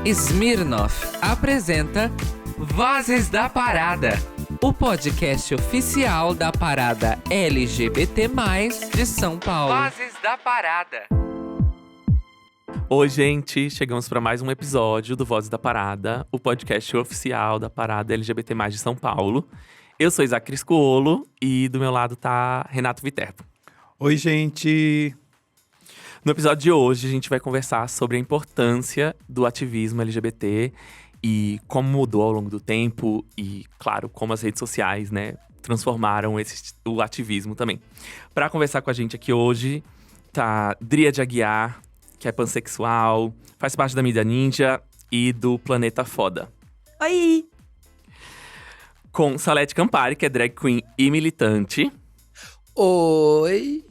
Smirnoff apresenta Vozes da Parada, o podcast oficial da parada LGBT+, de São Paulo. Vozes da Parada. Oi, gente! Chegamos para mais um episódio do Vozes da Parada, o podcast oficial da parada LGBT+, de São Paulo. Eu sou Isaac Criscuolo e do meu lado tá Renato Viterbo. Oi, gente! No episódio de hoje, a gente vai conversar sobre a importância do ativismo LGBT e como mudou ao longo do tempo e, claro, como as redes sociais, transformaram o ativismo também. Para conversar com a gente aqui hoje, tá Dríade Aguiar, que é pansexual, faz parte da Mídia Ninja e do Planeta Foda. Oi! Com Salete Campari, que é drag queen e militante. Oi!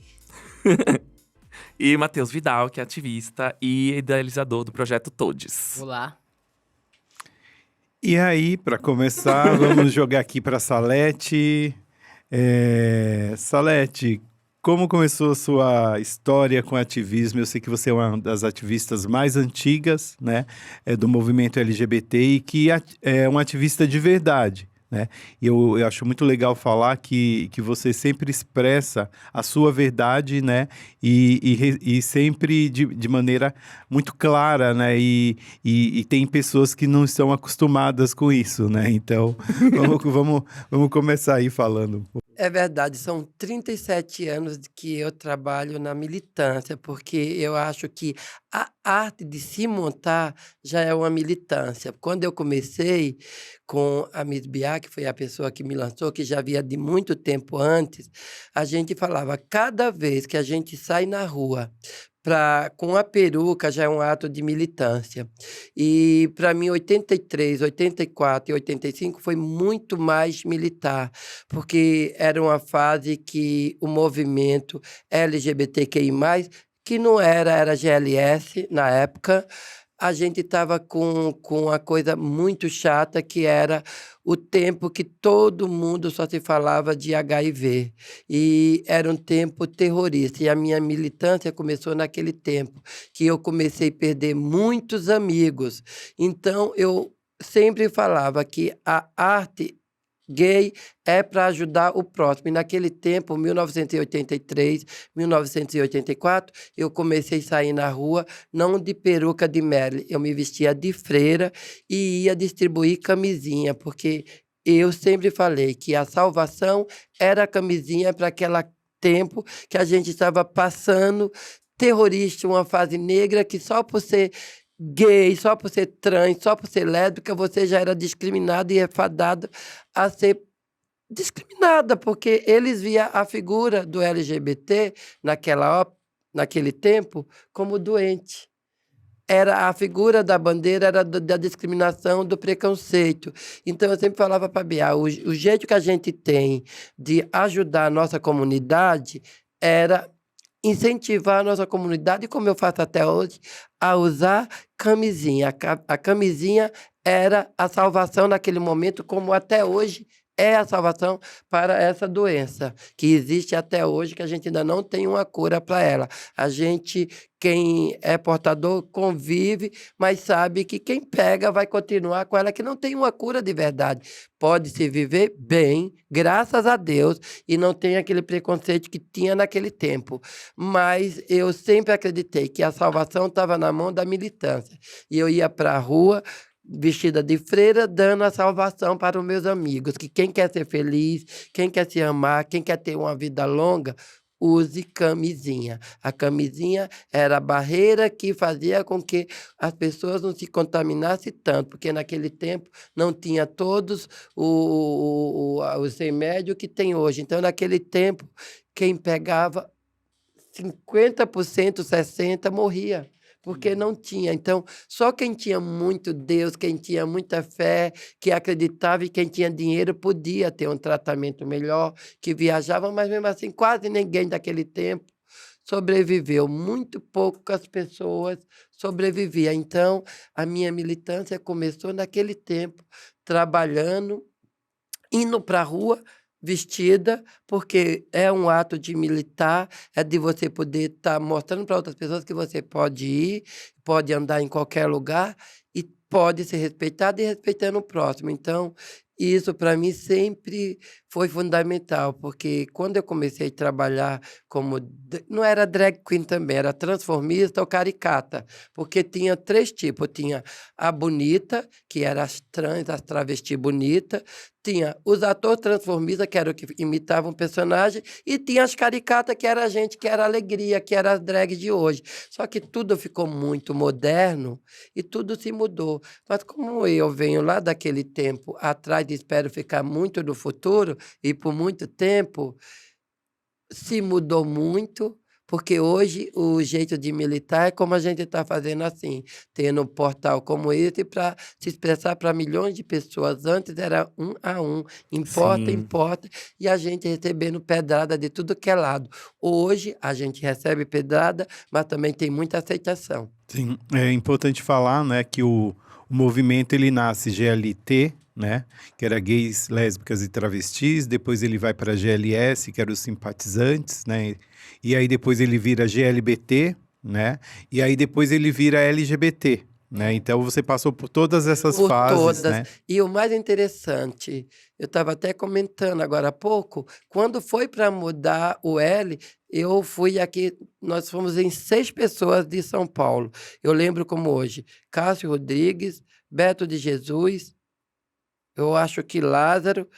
E Matheus Vidal, que é ativista e idealizador do Projeto Todes. Olá! E aí, para começar, vamos jogar aqui para Salete. Salete, como começou a sua história com ativismo? Eu sei que você é uma das ativistas mais antigas, do movimento LGBT e que é uma ativista de verdade. E eu acho muito legal falar que você sempre expressa a sua verdade, e sempre de maneira muito clara, e tem pessoas que não estão acostumadas com isso, Então, vamos começar aí falando. É verdade, são 37 anos que eu trabalho na militância, porque eu acho que a arte de se montar já é uma militância. Quando eu comecei com a Miss Biá, que foi a pessoa que me lançou, que já havia de muito tempo antes, a gente falava, cada vez que a gente sai na rua com a peruca já é um ato de militância. E para mim, 83, 84 e 85 foi muito mais militar, porque era uma fase que o movimento LGBTQI+, que não era GLS na época, a gente estava com uma coisa muito chata, que era o tempo que todo mundo só se falava de HIV. E era um tempo terrorista. E a minha militância começou naquele tempo, que eu comecei a perder muitos amigos. Então, eu sempre falava que a arte gay é para ajudar o próximo. E naquele tempo, 1983, 1984, eu comecei a sair na rua, não de peruca de Merle, eu me vestia de freira e ia distribuir camisinha, porque eu sempre falei que a salvação era a camisinha para aquele tempo que a gente estava passando terrorista, uma fase negra que só por ser gay, só por ser trans, só por ser lésbica, você já era discriminada e fadada a ser discriminada, porque eles via a figura do LGBT naquele tempo como doente. Era a figura da bandeira, era da discriminação, do preconceito. Então, eu sempre falava para a Bia, o jeito que a gente tem de ajudar a nossa comunidade era incentivar a nossa comunidade, como eu faço até hoje, a usar camisinha. A camisinha era a salvação naquele momento, como até hoje é a salvação para essa doença, que existe até hoje, que a gente ainda não tem uma cura para ela. A gente, quem é portador, convive, mas sabe que quem pega vai continuar com ela, que não tem uma cura de verdade. Pode-se viver bem, graças a Deus, e não tem aquele preconceito que tinha naquele tempo. Mas eu sempre acreditei que a salvação estava na mão da militância. E eu ia para a rua, vestida de freira, dando a salvação para os meus amigos, que quem quer ser feliz, quem quer se amar, quem quer ter uma vida longa, use camisinha. A camisinha era a barreira que fazia com que as pessoas não se contaminassem tanto, porque naquele tempo não tinha todos os remédios que tem hoje. Então, naquele tempo, quem pegava 50%, 60% morria, porque não tinha. Então, só quem tinha muito Deus, quem tinha muita fé, que acreditava, e quem tinha dinheiro podia ter um tratamento melhor, que viajava, mas mesmo assim quase ninguém daquele tempo sobreviveu. Muito poucas pessoas sobreviviam. Então, a minha militância começou naquele tempo, trabalhando, indo para a rua, vestida, porque é um ato de militar, é de você poder estar mostrando para outras pessoas que você pode ir, pode andar em qualquer lugar, e pode ser respeitado e respeitando o próximo. Então, isso para mim sempre foi fundamental, porque quando eu comecei a trabalhar como não era drag queen também, era transformista ou caricata, porque tinha 3 tipos, tinha a bonita, que era as trans, as travesti bonita, tinha os atores transformistas, que era o que imitavam o personagem, e tinha as caricatas, que era a gente, que era a alegria, que era as drags de hoje. Só que tudo ficou muito moderno e tudo se mudou. Mas como eu venho lá daquele tempo atrás e espero ficar muito no futuro e por muito tempo, se mudou muito, porque hoje o jeito de militar é como a gente está fazendo assim, tendo um portal como esse para se expressar para milhões de pessoas. Antes era 1 a 1, importa, Sim. importa, e a gente recebendo pedrada de tudo que é lado. Hoje a gente recebe pedrada, mas também tem muita aceitação. Sim, é importante falar, né, que o movimento ele nasce GLT, né, que era gays, lésbicas e travestis, depois ele vai para GLS, que eram os simpatizantes, né, e aí depois ele vira GLBT, né, e aí depois ele vira LGBT, né, então você passou por todas essas Por fases, todas. né. E o mais interessante, eu estava até comentando agora há pouco, quando foi para mudar o L, eu fui aqui, nós fomos em 6 pessoas de São Paulo. Eu lembro como hoje, Cássio Rodrigues, Beto de Jesus, eu acho que Lázaro,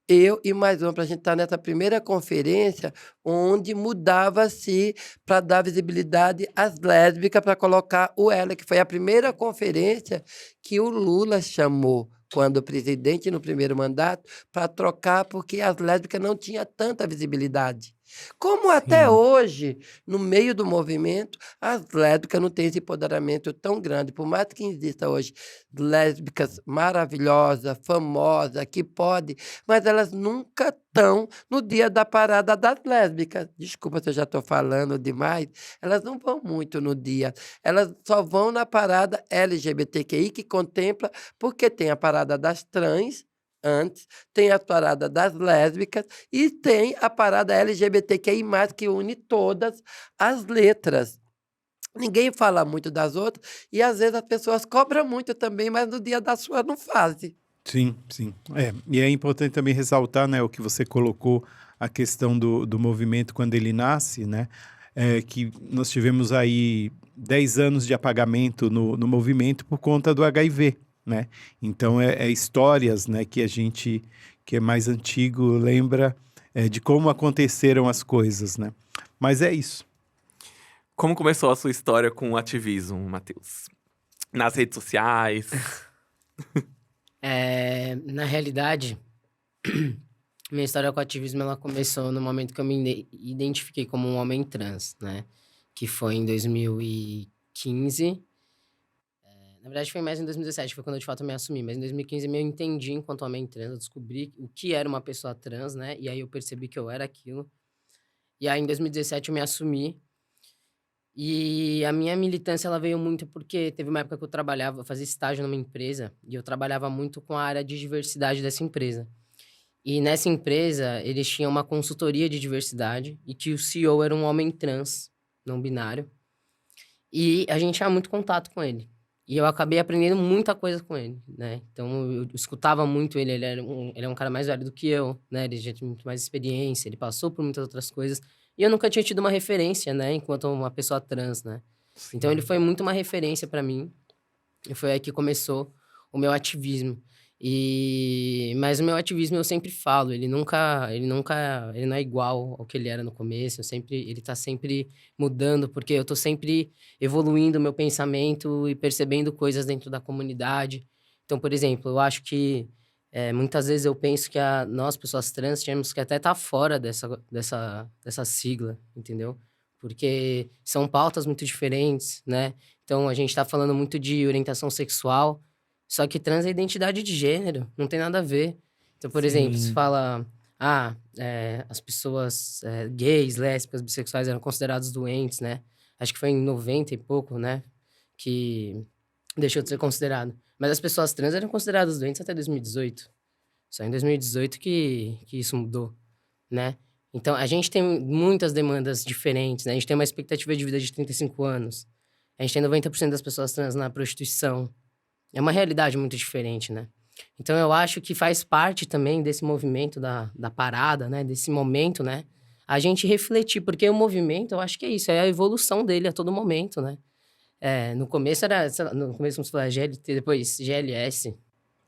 eu e mais uma, para a gente estar nessa primeira conferência, onde mudava-se para dar visibilidade às lésbicas, para colocar o ela, que foi a primeira conferência que o Lula chamou, quando presidente no primeiro mandato, para trocar, porque as lésbicas não tinham tanta visibilidade. Como até Sim. hoje, no meio do movimento, as lésbicas não têm esse empoderamento tão grande. Por mais que exista hoje lésbicas maravilhosas, famosas, que podem, mas elas nunca estão no dia da parada das lésbicas. Desculpa se eu já estou falando demais. Elas não vão muito no dia. Elas só vão na parada LGBTQI, que contempla, porque tem a parada das trans, antes, tem a parada das lésbicas e tem a parada LGBTQI+, que une todas as letras. Ninguém fala muito das outras e, às vezes, as pessoas cobram muito também, mas no dia da sua não fazem. Sim, sim. É, e é importante também ressaltar, né, o que você colocou, a questão do movimento quando ele nasce, né, que nós tivemos aí 10 anos de apagamento no movimento por conta do HIV, né? Então, é histórias, né, que a gente, que é mais antigo, lembra de como aconteceram as coisas, né? Mas é isso. Como começou a sua história com o ativismo, Matheus? Nas redes sociais? Na realidade, minha história com o ativismo ela começou no momento que eu me identifiquei como um homem trans, né? Que foi em 2015. Na verdade, foi mais em 2017, foi quando eu de fato me assumi. Mas em 2015 eu entendi enquanto homem trans, eu descobri o que era uma pessoa trans, né? E aí eu percebi que eu era aquilo. E aí em 2017 eu me assumi. E a minha militância, ela veio muito porque teve uma época que eu fazia estágio numa empresa, e eu trabalhava muito com a área de diversidade dessa empresa. E nessa empresa, eles tinham uma consultoria de diversidade, e que o CEO era um homem trans, não binário. E a gente tinha muito contato com ele. E eu acabei aprendendo muita coisa com ele, né? Então, eu escutava muito ele, ele é um cara mais velho do que eu, né? Ele já tinha muito mais experiência, ele passou por muitas outras coisas. E eu nunca tinha tido uma referência, né? Enquanto uma pessoa trans, né? Então, ele foi muito uma referência para mim. E foi aí que começou o meu ativismo. Mas o meu ativismo, eu sempre falo, ele não é igual ao que ele era no começo. Ele tá sempre mudando, porque eu tô sempre evoluindo o meu pensamento e percebendo coisas dentro da comunidade. Então, por exemplo, eu acho que muitas vezes eu penso que nós, pessoas trans, tínhamos que até estar fora dessa sigla, entendeu? Porque são pautas muito diferentes, né? Então, a gente tá falando muito de orientação sexual, só que trans é identidade de gênero, não tem nada a ver. Então, por exemplo, se fala... as pessoas gays, lésbicas, bissexuais eram considerados doentes, né? Acho que foi em 90 e pouco, né? Que deixou de ser considerado. Mas as pessoas trans eram consideradas doentes até 2018. Só em 2018 que isso mudou, né? Então, a gente tem muitas demandas diferentes, né? A gente tem uma expectativa de vida de 35 anos. A gente tem 90% das pessoas trans na prostituição. É uma realidade muito diferente, né? Então, eu acho que faz parte também desse movimento da parada, né? Desse momento, né? A gente refletir, porque o movimento, eu acho que é isso, é a evolução dele a todo momento, né? No começo era, sei lá, no começo, como você falou, GLT, depois GLS,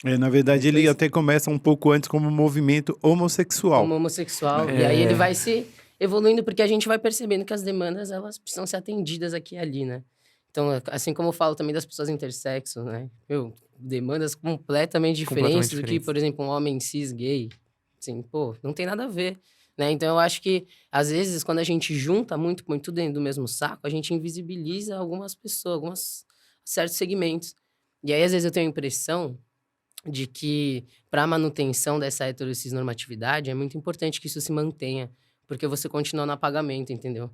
Na verdade, ele Depois- até começa um pouco antes como movimento homossexual. como homossexual. É. E aí ele vai se evoluindo, porque a gente vai percebendo que as demandas, elas precisam ser atendidas aqui e ali, né? Então, assim como eu falo também das pessoas intersexo, né? Demandas completamente diferentes do que, diferentes. por exemplo, um homem cis gay. Assim, pô, não tem nada a ver, né? Então, eu acho que, às vezes, quando a gente junta muito, põe tudo dentro do mesmo saco, a gente invisibiliza algumas pessoas, certos segmentos. E aí, às vezes, eu tenho a impressão de que, para a manutenção dessa heterocisnormatividade, é muito importante que isso se mantenha, porque você continua no apagamento, entendeu?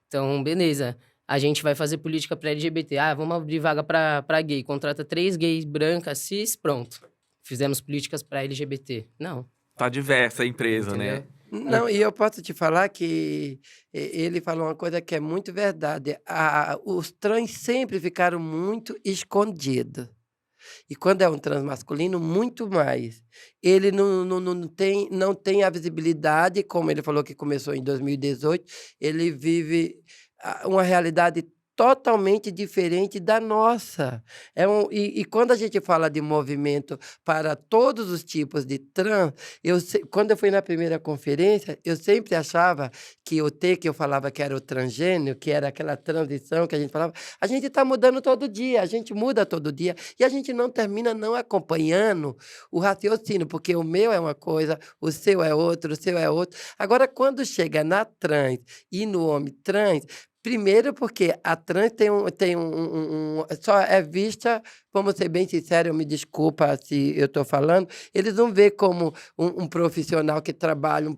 Então, beleza. A gente vai fazer política para LGBT. Ah, vamos abrir vaga para gay. Contrata 3 gays brancas, cis, pronto. Fizemos políticas para LGBT. Não, Tá diversa a empresa, entendeu? né? Não, e eu posso te falar que ele falou uma coisa que é muito verdade. Os trans sempre ficaram muito escondidos. E quando é um trans masculino, muito mais. Ele não tem a visibilidade, como ele falou que começou em 2018, ele vive uma realidade totalmente diferente da nossa. E quando a gente fala de movimento para todos os tipos de trans, quando eu fui na primeira conferência, eu sempre achava que o T, que eu falava que era o transgênero, que era aquela transição que a gente falava, a gente está mudando todo dia, a gente muda todo dia, e a gente não termina não acompanhando o raciocínio, porque o meu é uma coisa, o seu é outro, o seu é outro. Agora, quando chega na trans e no homem trans, primeiro porque a trans só é vista, vamos ser bem sinceros, me desculpa se eu estou falando, eles não vê como um profissional que trabalha, um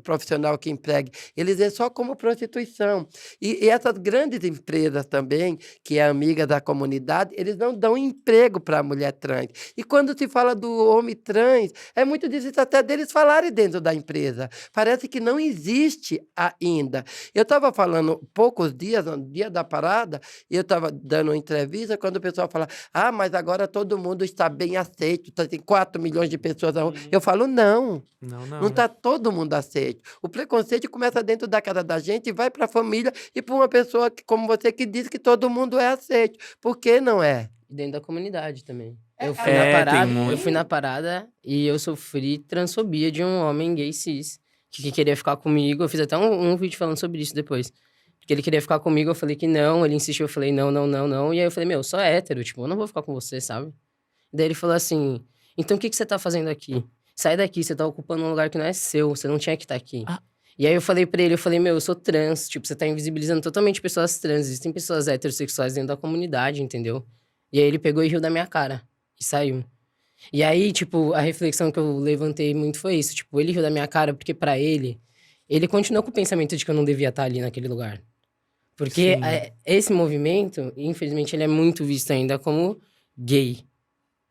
profissional que empregue, eles vê só como prostituição. E essas grandes empresas também, que é amiga da comunidade, eles não dão emprego para a mulher trans. E quando se fala do homem trans, é muito difícil até deles falarem dentro da empresa. Parece que não existe ainda. Eu estava falando poucos dias, no dia da parada, e eu estava dando uma entrevista, quando o pessoal fala, mas agora todo mundo está bem aceito, tem 4 milhões de pessoas na rua. Eu falo, não está todo mundo aceito. O preconceito começa dentro da casa da gente e vai para a família e para uma pessoa como você que diz que todo mundo é aceito. Por que não é? Dentro da comunidade também. Eu tem fui na parada e eu sofri transfobia de um homem gay cis que queria ficar comigo. Eu fiz até um vídeo falando sobre isso depois. Porque ele queria ficar comigo, eu falei que não. Ele insistiu, eu falei não, não, não, não. E aí eu falei, eu sou hétero, tipo, eu não vou ficar com você, sabe? Daí ele falou assim, então o que você tá fazendo aqui? Sai daqui, você tá ocupando um lugar que não é seu, você não tinha que estar aqui. E aí eu falei pra ele, eu sou trans, tipo, você tá invisibilizando totalmente pessoas trans. Existem pessoas heterossexuais dentro da comunidade, entendeu? E aí ele pegou e riu da minha cara. E saiu. E aí, tipo, a reflexão que eu levantei muito foi isso. Tipo, ele riu da minha cara porque pra ele continuou com o pensamento de que eu não devia estar ali naquele lugar. Porque esse movimento, infelizmente, ele é muito visto ainda como gay,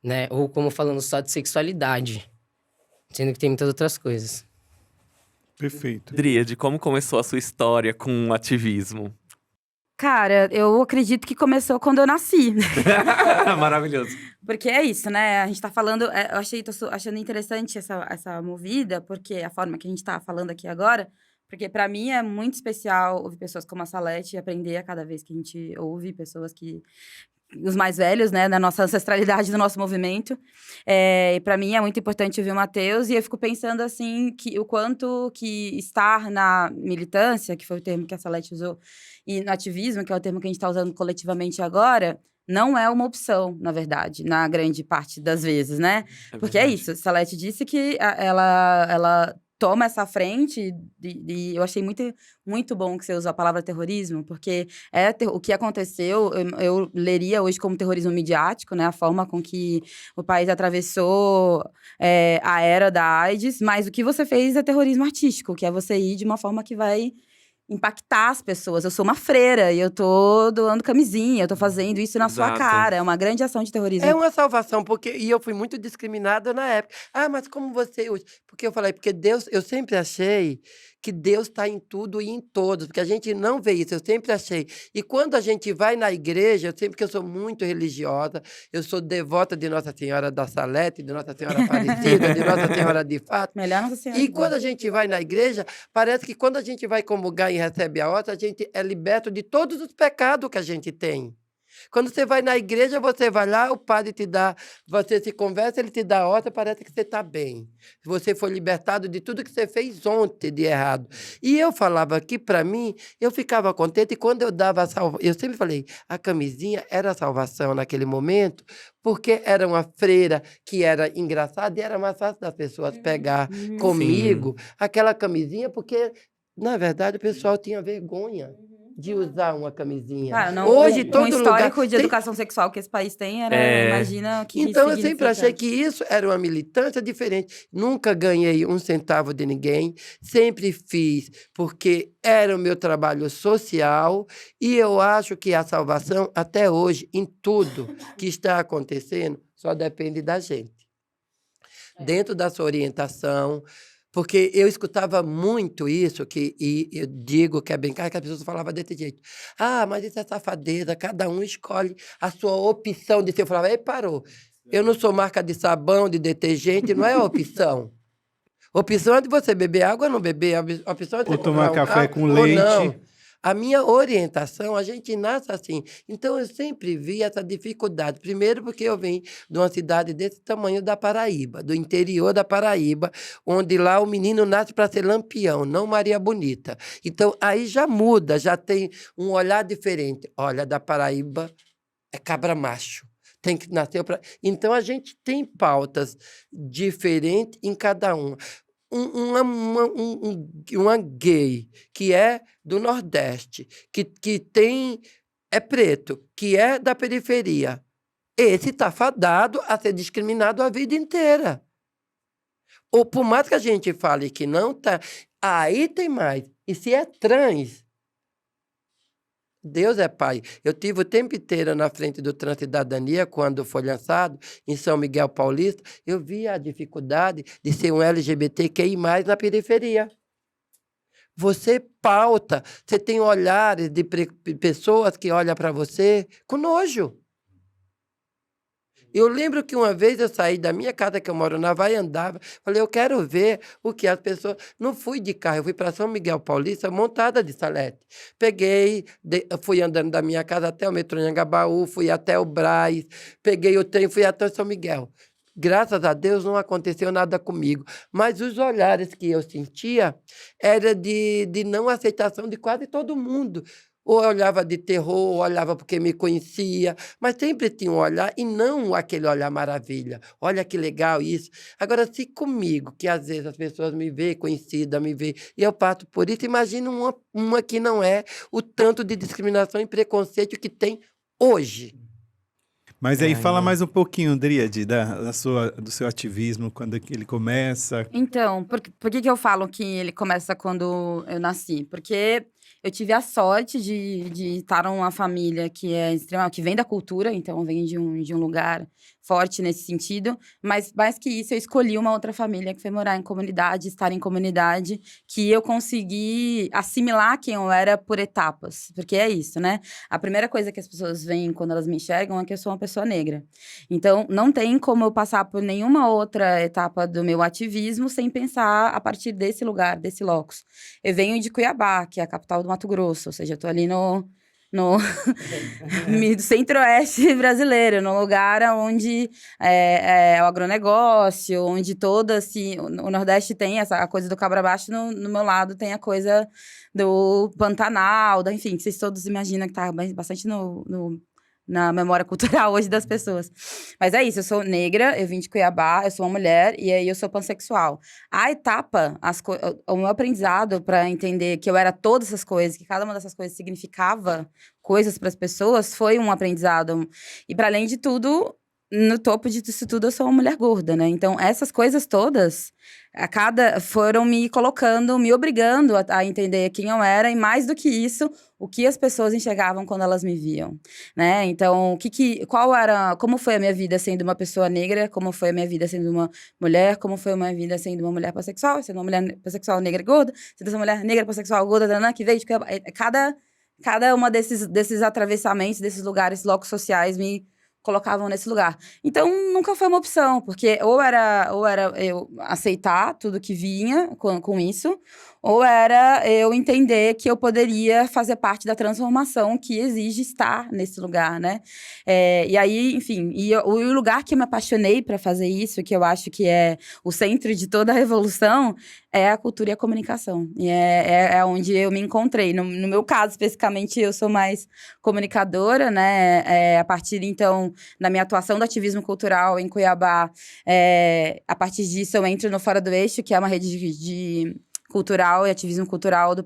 né? Ou como falando só de sexualidade. Sendo que tem muitas outras coisas. Perfeito. Dríade, como começou a sua história com o ativismo? Cara, eu acredito que começou quando eu nasci. Maravilhoso. Porque é isso, né? A gente tá falando... tô achando interessante essa movida, porque a forma que a gente tá falando aqui agora... Porque pra mim é muito especial ouvir pessoas como a Salete e aprender a cada vez que a gente ouve pessoas que... Os mais velhos, né? Da nossa ancestralidade, do nosso movimento. E pra mim é muito importante ouvir o Matheus. E eu fico pensando, assim, que o quanto que estar na militância, que foi o termo que a Salete usou, e no ativismo, que é o termo que a gente tá usando coletivamente agora... Não é uma opção, na verdade, na grande parte das vezes, né? Porque é isso, Salete disse que ela toma essa frente e eu achei muito, muito bom que você usou a palavra terrorismo, porque o que aconteceu, eu leria hoje como terrorismo midiático, né? A forma com que o país atravessou a era da AIDS, mas o que você fez é terrorismo artístico, que é você ir de uma forma que vai impactar as pessoas. Eu sou uma freira e eu tô doando camisinha, eu tô fazendo isso na sua Exato. cara. É uma grande ação de terrorismo. É uma salvação, porque e eu fui muito discriminada na época. Ah, mas como você hoje? Porque eu falei, porque Deus, eu sempre achei que Deus está em tudo e em todos, porque a gente não vê isso, eu sempre achei. E quando a gente vai na igreja, eu sempre que eu sou muito religiosa, eu sou devota de Nossa Senhora da Salete, de Nossa Senhora Aparecida, de Nossa Senhora de Fátima. Melhor Nossa Senhora. E quando a gente vai na igreja, parece que quando a gente vai comungar e recebe a hóstia, a gente é liberto de todos os pecados que a gente tem. Quando você vai na igreja, você vai lá, o padre te dá, você se conversa, ele te dá a hóstia, parece que você está bem. Você foi libertado de tudo que você fez ontem de errado. E eu falava que, para mim, eu ficava contente, e quando eu dava a salvação, eu sempre falei, a camisinha era a salvação naquele momento, porque era uma freira que era engraçada e era mais fácil das pessoas pegar comigo aquela camisinha, porque, na verdade, o pessoal tinha vergonha de usar uma camisinha. Cara, não, Hoje, um todo histórico lugar de tem... educação sexual que esse país tem era, imagina que Então, eu sempre significa. achei que isso era uma militância diferente. Nunca ganhei um centavo de ninguém, sempre fiz porque era o meu trabalho social e eu acho que a salvação, até hoje, em tudo que está acontecendo, só depende da gente. Dentro da sua orientação, porque eu escutava muito isso, e eu digo que é brincar, que as pessoas falavam desse jeito. Ah, mas isso é safadeza, cada um escolhe a sua opção de ser. Eu falava, ei, parou. Eu não sou marca de sabão, de detergente, não é opção. Opção é de você beber água ou não beber, a opção é de Ou você tomar comprar um café carro com ou leite. não. A minha orientação, a gente nasce assim. Então, eu sempre vi essa dificuldade. Primeiro, porque eu vim de uma cidade desse tamanho da Paraíba, do interior da Paraíba, onde lá o menino nasce para ser Lampião, não Maria Bonita. Então, aí já muda, já tem um olhar diferente. Olha, da Paraíba é cabra macho. Tem que nascer para. Então, a gente tem pautas diferentes em cada uma. Uma gay que é do Nordeste, que tem, é preto, que é da periferia, esse está fadado a ser discriminado a vida inteira. Ou por mais que a gente fale que não tá, aí tem mais. E se é trans, Deus é pai. Eu tive o tempo inteiro na frente do Transcidadania, quando foi lançado, em São Miguel Paulista, eu vi a dificuldade de ser um LGBTQI+, na periferia. Você pauta, você tem olhares de pessoas que olham para você com nojo. Eu lembro que uma vez eu saí da minha casa, que eu moro na Vaiandava, falei, eu quero ver o que as pessoas... Não fui de carro, eu fui para São Miguel Paulista, montada de salete. Peguei, fui andando da minha casa até o metrô Anhangabaú, fui até o Brás, peguei o trem, fui até São Miguel. Graças a Deus não aconteceu nada comigo, mas os olhares que eu sentia era de não aceitação de quase todo mundo. Ou olhava de terror, ou olhava porque me conhecia, mas sempre tinha um olhar, e não aquele olhar maravilha. Olha que legal isso. Agora, se comigo, que às vezes as pessoas me veem conhecida, me veem, e eu passo por isso, imagina uma que não é, o tanto de discriminação e preconceito que tem hoje. Mas aí fala mais um pouquinho, Dríade, do seu ativismo, quando ele começa. Então, por que eu falo que ele começa quando eu nasci? Porque eu tive a sorte de estar numa família que é que vem da cultura, então vem de um lugar forte nesse sentido, mas mais que isso, eu escolhi uma outra família que foi morar em comunidade, estar em comunidade, que eu consegui assimilar quem eu era por etapas, porque é isso, né? A primeira coisa que as pessoas veem quando elas me enxergam é que eu sou uma pessoa negra. Então, não tem como eu passar por nenhuma outra etapa do meu ativismo sem pensar a partir desse lugar, desse locus. Eu venho de Cuiabá, que é a capital do Mato Grosso, ou seja, eu tô ali no centro-oeste brasileiro, no lugar onde é o agronegócio, onde o Nordeste tem a coisa do cabra baixo, no meu lado tem a coisa do Pantanal, enfim, que vocês todos imaginam que tá bastante na memória cultural hoje das pessoas. Mas é isso, eu sou negra, eu vim de Cuiabá, eu sou uma mulher, e aí eu sou pansexual. A etapa, o meu aprendizado para entender que eu era todas essas coisas, que cada uma dessas coisas significava coisas para as pessoas, foi um aprendizado. E para além de tudo, no topo disso tudo, eu sou uma mulher gorda, né? Então, essas coisas todas, foram me colocando, me obrigando a entender quem eu era. E mais do que isso, o que as pessoas enxergavam quando elas me viam, né? Então, como foi a minha vida sendo uma pessoa negra? Como foi a minha vida sendo uma mulher? Como foi a minha vida sendo uma mulher pansexual? Sendo uma mulher pansexual negra e gorda? Sendo essa mulher negra pansexual gorda, que veio de... Cada uma desses atravessamentos, desses lugares, locos sociais, me colocavam nesse lugar. Então, nunca foi uma opção, porque ou era eu aceitar tudo que vinha com isso, ou era eu entender que eu poderia fazer parte da transformação que exige estar nesse lugar, né? E aí, enfim, o lugar que eu me apaixonei para fazer isso, que eu acho que é o centro de toda a revolução, é a cultura e a comunicação. E é onde eu me encontrei. No meu caso, especificamente, eu sou mais comunicadora, né? A partir, então, da minha atuação do ativismo cultural em Cuiabá, a partir disso eu entro no Fora do Eixo, que é uma rede de cultural e ativismo cultural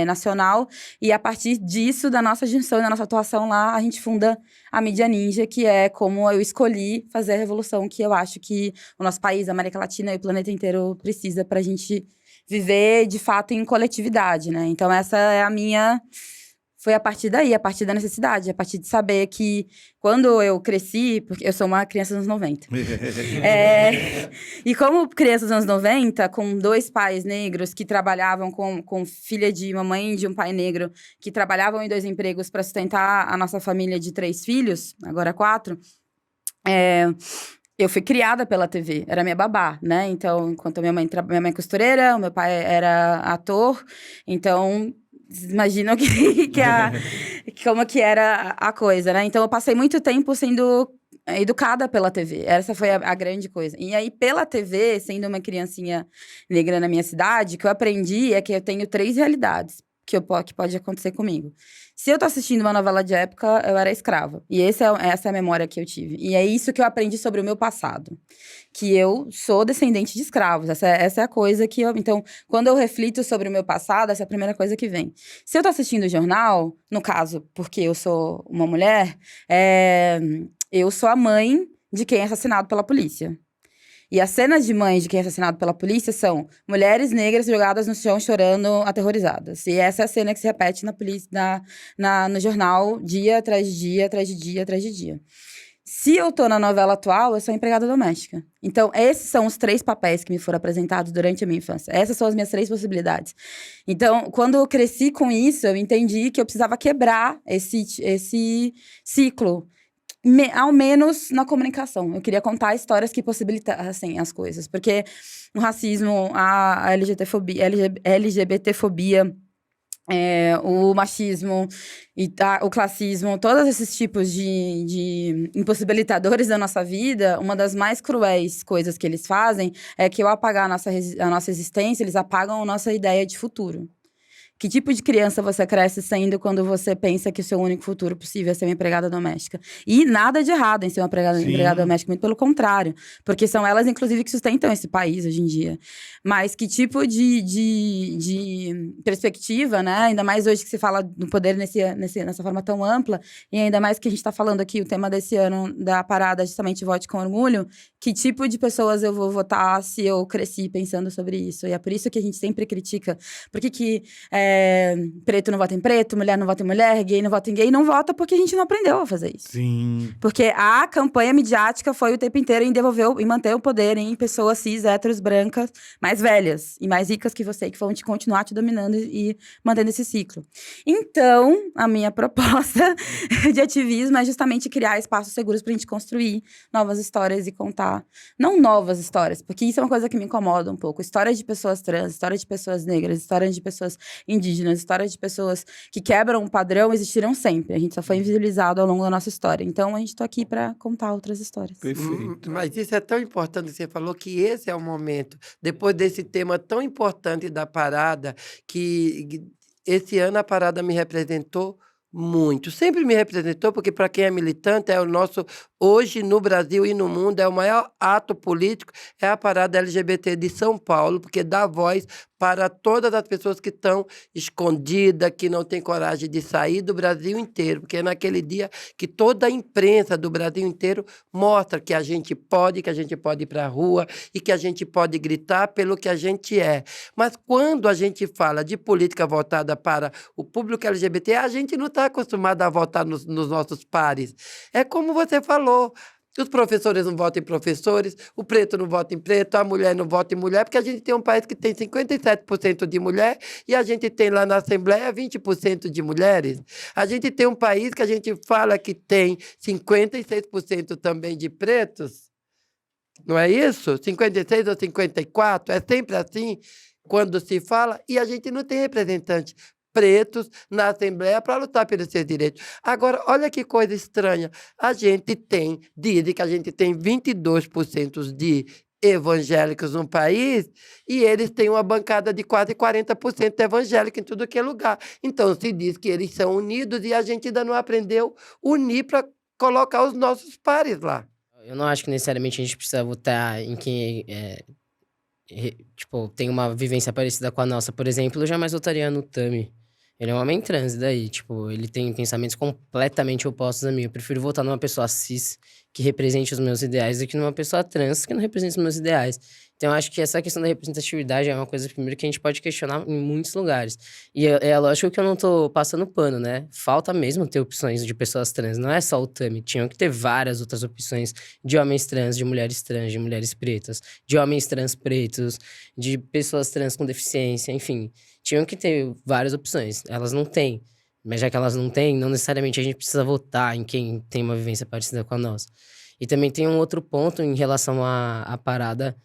nacional, e a partir disso, da nossa junção e da nossa atuação lá, a gente funda a Mídia Ninja, que é como eu escolhi fazer a revolução que eu acho que o nosso país, a América Latina e o planeta inteiro precisa pra gente viver, de fato, em coletividade, né? Então, essa é a minha... Foi a partir daí, a partir da necessidade, a partir de saber que quando eu cresci, porque eu sou uma criança dos anos 90. E como criança dos anos 90, com 2 pais negros que trabalhavam com filha de mamãe e de um pai negro, que trabalhavam em 2 empregos para sustentar a nossa família de 3 filhos, agora 4, eu fui criada pela TV, era minha babá, né? Então, enquanto minha mãe é costureira, o meu pai era ator, então... Imaginam como que era a coisa, né? Então, eu passei muito tempo sendo educada pela TV. Essa foi a grande coisa. E aí, pela TV, sendo uma criancinha negra na minha cidade, o que eu aprendi é que eu tenho 3 realidades que pode acontecer comigo. Se eu tô assistindo uma novela de época, eu era escrava. E essa é a memória que eu tive. E é isso que eu aprendi sobre o meu passado. Que eu sou descendente de escravos. Essa é a coisa que eu... Então, quando eu reflito sobre o meu passado, essa é a primeira coisa que vem. Se eu tô assistindo o jornal, no caso, porque eu sou uma mulher, eu sou a mãe de quem é assassinado pela polícia. E as cenas de mães de quem é assassinado pela polícia são mulheres negras jogadas no chão chorando, aterrorizadas. E essa é a cena que se repete na polícia, no jornal, dia atrás de dia, atrás de dia, atrás de dia. Se eu tô na novela atual, eu sou empregada doméstica. Então, esses são os 3 papéis que me foram apresentados durante a minha infância. Essas são as minhas 3 possibilidades. Então, quando eu cresci com isso, eu entendi que eu precisava quebrar esse ciclo. Ao menos na comunicação. Eu queria contar histórias que possibilitassem as coisas. Porque o racismo, a LGBTfobia, o machismo, o classismo, todos esses tipos de impossibilitadores da nossa vida, uma das mais cruéis coisas que eles fazem é que ao apagar a nossa existência, eles apagam a nossa ideia de futuro. Que tipo de criança você cresce sendo quando você pensa que o seu único futuro possível é ser uma empregada doméstica? E nada de errado em ser uma empregada doméstica, muito pelo contrário. Porque são elas, inclusive, que sustentam esse país hoje em dia. Mas que tipo de perspectiva, né? Ainda mais hoje que se fala do poder nessa forma tão ampla, e ainda mais que a gente está falando aqui, o tema desse ano da parada, justamente Vote com Orgulho, que tipo de pessoas eu vou votar se eu cresci pensando sobre isso? E é por isso que a gente sempre critica. Por que preto não vota em preto, mulher não vota em mulher, gay não vota em gay? Não vota porque a gente não aprendeu a fazer isso. Sim. Porque a campanha midiática foi o tempo inteiro em devolver e manter o poder em pessoas cis, héteros, brancas, mais velhas e mais ricas que você, que vão continuar te dominando e mantendo esse ciclo. Então, a minha proposta de ativismo é justamente criar espaços seguros pra gente construir novas histórias e contar. Não novas histórias, porque isso é uma coisa que me incomoda um pouco. Histórias de pessoas trans, histórias de pessoas negras, histórias de pessoas indígenas, histórias de pessoas que quebram um padrão existiram sempre. A gente só foi invisibilizado ao longo da nossa história. Então, a gente tá aqui para contar outras histórias. Perfeito. Mas isso é tão importante, você falou que esse é o momento, depois desse tema tão importante da parada, que esse ano a parada me representou muito. Sempre me representou, porque para quem é militante é o nosso Hoje, no Brasil e no mundo, é o maior ato político, é a parada LGBT de São Paulo, porque dá voz para todas as pessoas que estão escondidas, que não têm coragem de sair do Brasil inteiro, porque é naquele dia que toda a imprensa do Brasil inteiro mostra que a gente pode ir para a rua e que a gente pode gritar pelo que a gente é. Mas quando a gente fala de política voltada para o público LGBT, a gente não está acostumado a votar nos nossos pares. É como você falou, os professores não votam em professores, o preto não vota em preto, a mulher não vota em mulher, porque a gente tem um país que tem 57% de mulher e a gente tem lá na Assembleia 20% de mulheres. A gente tem um país que a gente fala que tem 56% também de pretos, não é isso? 56 ou 54, é sempre assim quando se fala, e a gente não tem representante pretos na Assembleia para lutar pelos seus direitos. Agora, olha que coisa estranha. Dizem que a gente tem 22% de evangélicos no país e eles têm uma bancada de quase 40% evangélica em tudo que é lugar. Então, se diz que eles são unidos e a gente ainda não aprendeu unir para colocar os nossos pares lá. Eu não acho que necessariamente a gente precisa votar em quem tipo, tem uma vivência parecida com a nossa. Por exemplo, eu jamais votaria no Tami. Ele é um homem trans, e daí, tipo, ele tem pensamentos completamente opostos a mim. Eu prefiro votar numa pessoa cis que represente os meus ideais do que numa pessoa trans que não represente os meus ideais. Então, eu acho que essa questão da representatividade é uma coisa, primeiro, que a gente pode questionar em muitos lugares. E é lógico que eu não tô passando pano, né? Falta mesmo ter opções de pessoas trans. Não é só o Tami. Tinham que ter várias outras opções de homens trans, de mulheres pretas, de homens trans pretos, de pessoas trans com deficiência, enfim. Tinham que ter várias opções. Elas não têm. Mas já que elas não têm, não necessariamente a gente precisa votar em quem tem uma vivência parecida com a nossa. E também tem um outro ponto em relação à parada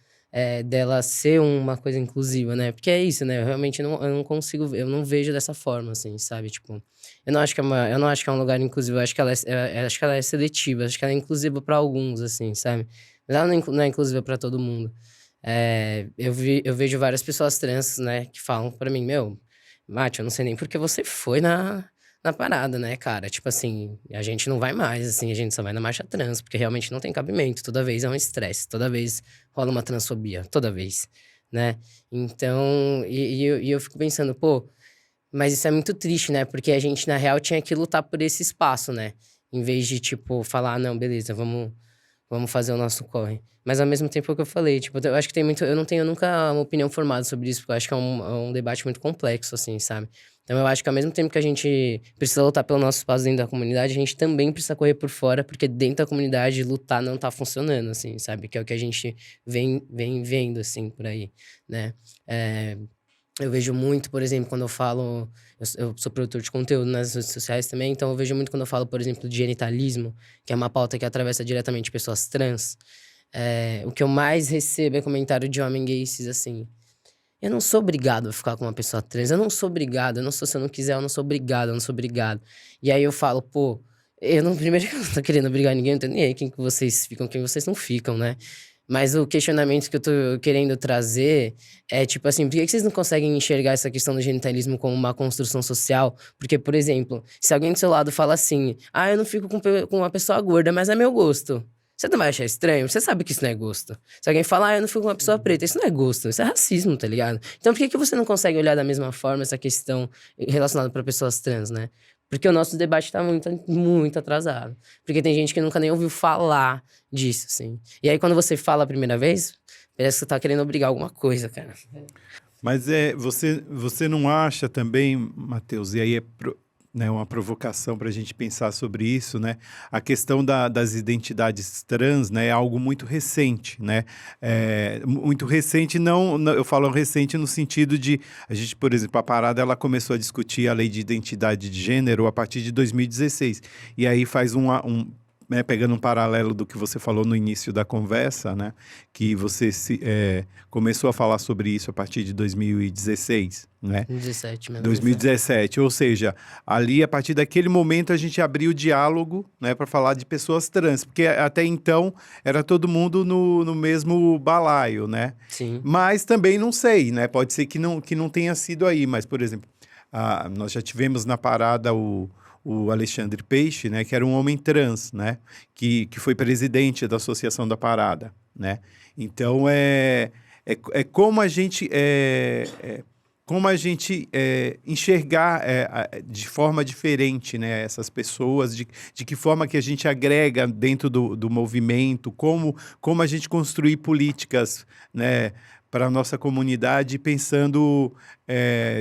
dela ser uma coisa inclusiva, né? Porque é isso, né? Eu realmente eu não consigo, eu não vejo dessa forma, assim, sabe? Tipo, eu não acho que é um lugar inclusivo, eu acho que acho que ela é seletiva, acho que ela é inclusiva para alguns, assim, sabe? Mas ela não é inclusiva para todo mundo. Eu vejo várias pessoas trans, né, que falam pra mim, Mati, eu não sei nem porque você foi na parada, né, cara? Tipo assim, a gente não vai mais, assim, a gente só vai na marcha trans, porque realmente não tem cabimento. Toda vez é um estresse, toda vez rola uma transfobia, toda vez, né? Então, eu fico pensando, pô, mas isso é muito triste, né? Porque a gente, na real, tinha que lutar por esse espaço, né? Em vez de, tipo, falar, não, beleza, vamos fazer o nosso corre. Mas ao mesmo tempo é o que eu falei, tipo, eu acho que tem muito... Eu não tenho nunca uma opinião formada sobre isso, porque eu acho que é um debate muito complexo, assim, sabe? Então eu acho que ao mesmo tempo que a gente precisa lutar pelo nosso espaço dentro da comunidade, a gente também precisa correr por fora, porque dentro da comunidade lutar não tá funcionando, assim, sabe? Que é o que a gente vem vendo, assim, por aí, né? Eu vejo muito, por exemplo, quando eu falo... Eu sou produtor de conteúdo nas redes sociais também, então eu vejo muito quando eu falo, por exemplo, de genitalismo, que é uma pauta que atravessa diretamente pessoas trans. O que eu mais recebo é comentário de homem gay cis, assim... Eu não sou obrigado a ficar com uma pessoa trans, eu não sou obrigado, se eu não quiser, eu não sou obrigado, eu não sou obrigado. E aí eu falo, pô, primeiro que eu não tô querendo obrigar ninguém, eu não tô nem aí quem que vocês ficam, quem vocês não ficam, né? Mas o questionamento que eu tô querendo trazer é, tipo assim, por que vocês não conseguem enxergar essa questão do genitalismo como uma construção social? Porque, por exemplo, se alguém do seu lado fala assim, eu não fico com uma pessoa gorda, mas é meu gosto. Você não vai achar estranho? Você sabe que isso não é gosto. Se alguém falar, eu não fico com uma pessoa preta, isso não é gosto, isso é racismo, tá ligado? Então por que você não consegue olhar da mesma forma essa questão relacionada para pessoas trans, né? Porque o nosso debate tá muito, muito atrasado. Porque tem gente que nunca nem ouviu falar disso, assim. E aí, quando você fala a primeira vez, parece que você tá querendo obrigar alguma coisa, cara. Mas você não acha também, Matheus, e aí né, uma provocação para a gente pensar sobre isso, né? A questão das identidades trans, né, é algo muito recente, né? Muito recente, eu falo recente no sentido de, a gente, por exemplo, a parada, ela começou a discutir a lei de identidade de gênero a partir de 2016. E aí faz né, pegando um paralelo do que você falou no início da conversa, né? Que você começou a falar sobre isso a partir de 2016, né? 2017, ou seja, ali a partir daquele momento a gente abriu o diálogo, né, para falar de pessoas trans, porque até então era todo mundo no mesmo balaio, né? Sim. Mas também não sei, né? Pode ser que não tenha sido aí, mas, por exemplo, nós já tivemos na parada o o Alexandre Peixe, né, que era um homem trans, né, que foi presidente da Associação da Parada, né? Então, é como a gente enxergar de forma diferente, né, essas pessoas, de que forma que a gente agrega dentro do movimento, como a gente construir políticas, né, para a nossa comunidade, pensando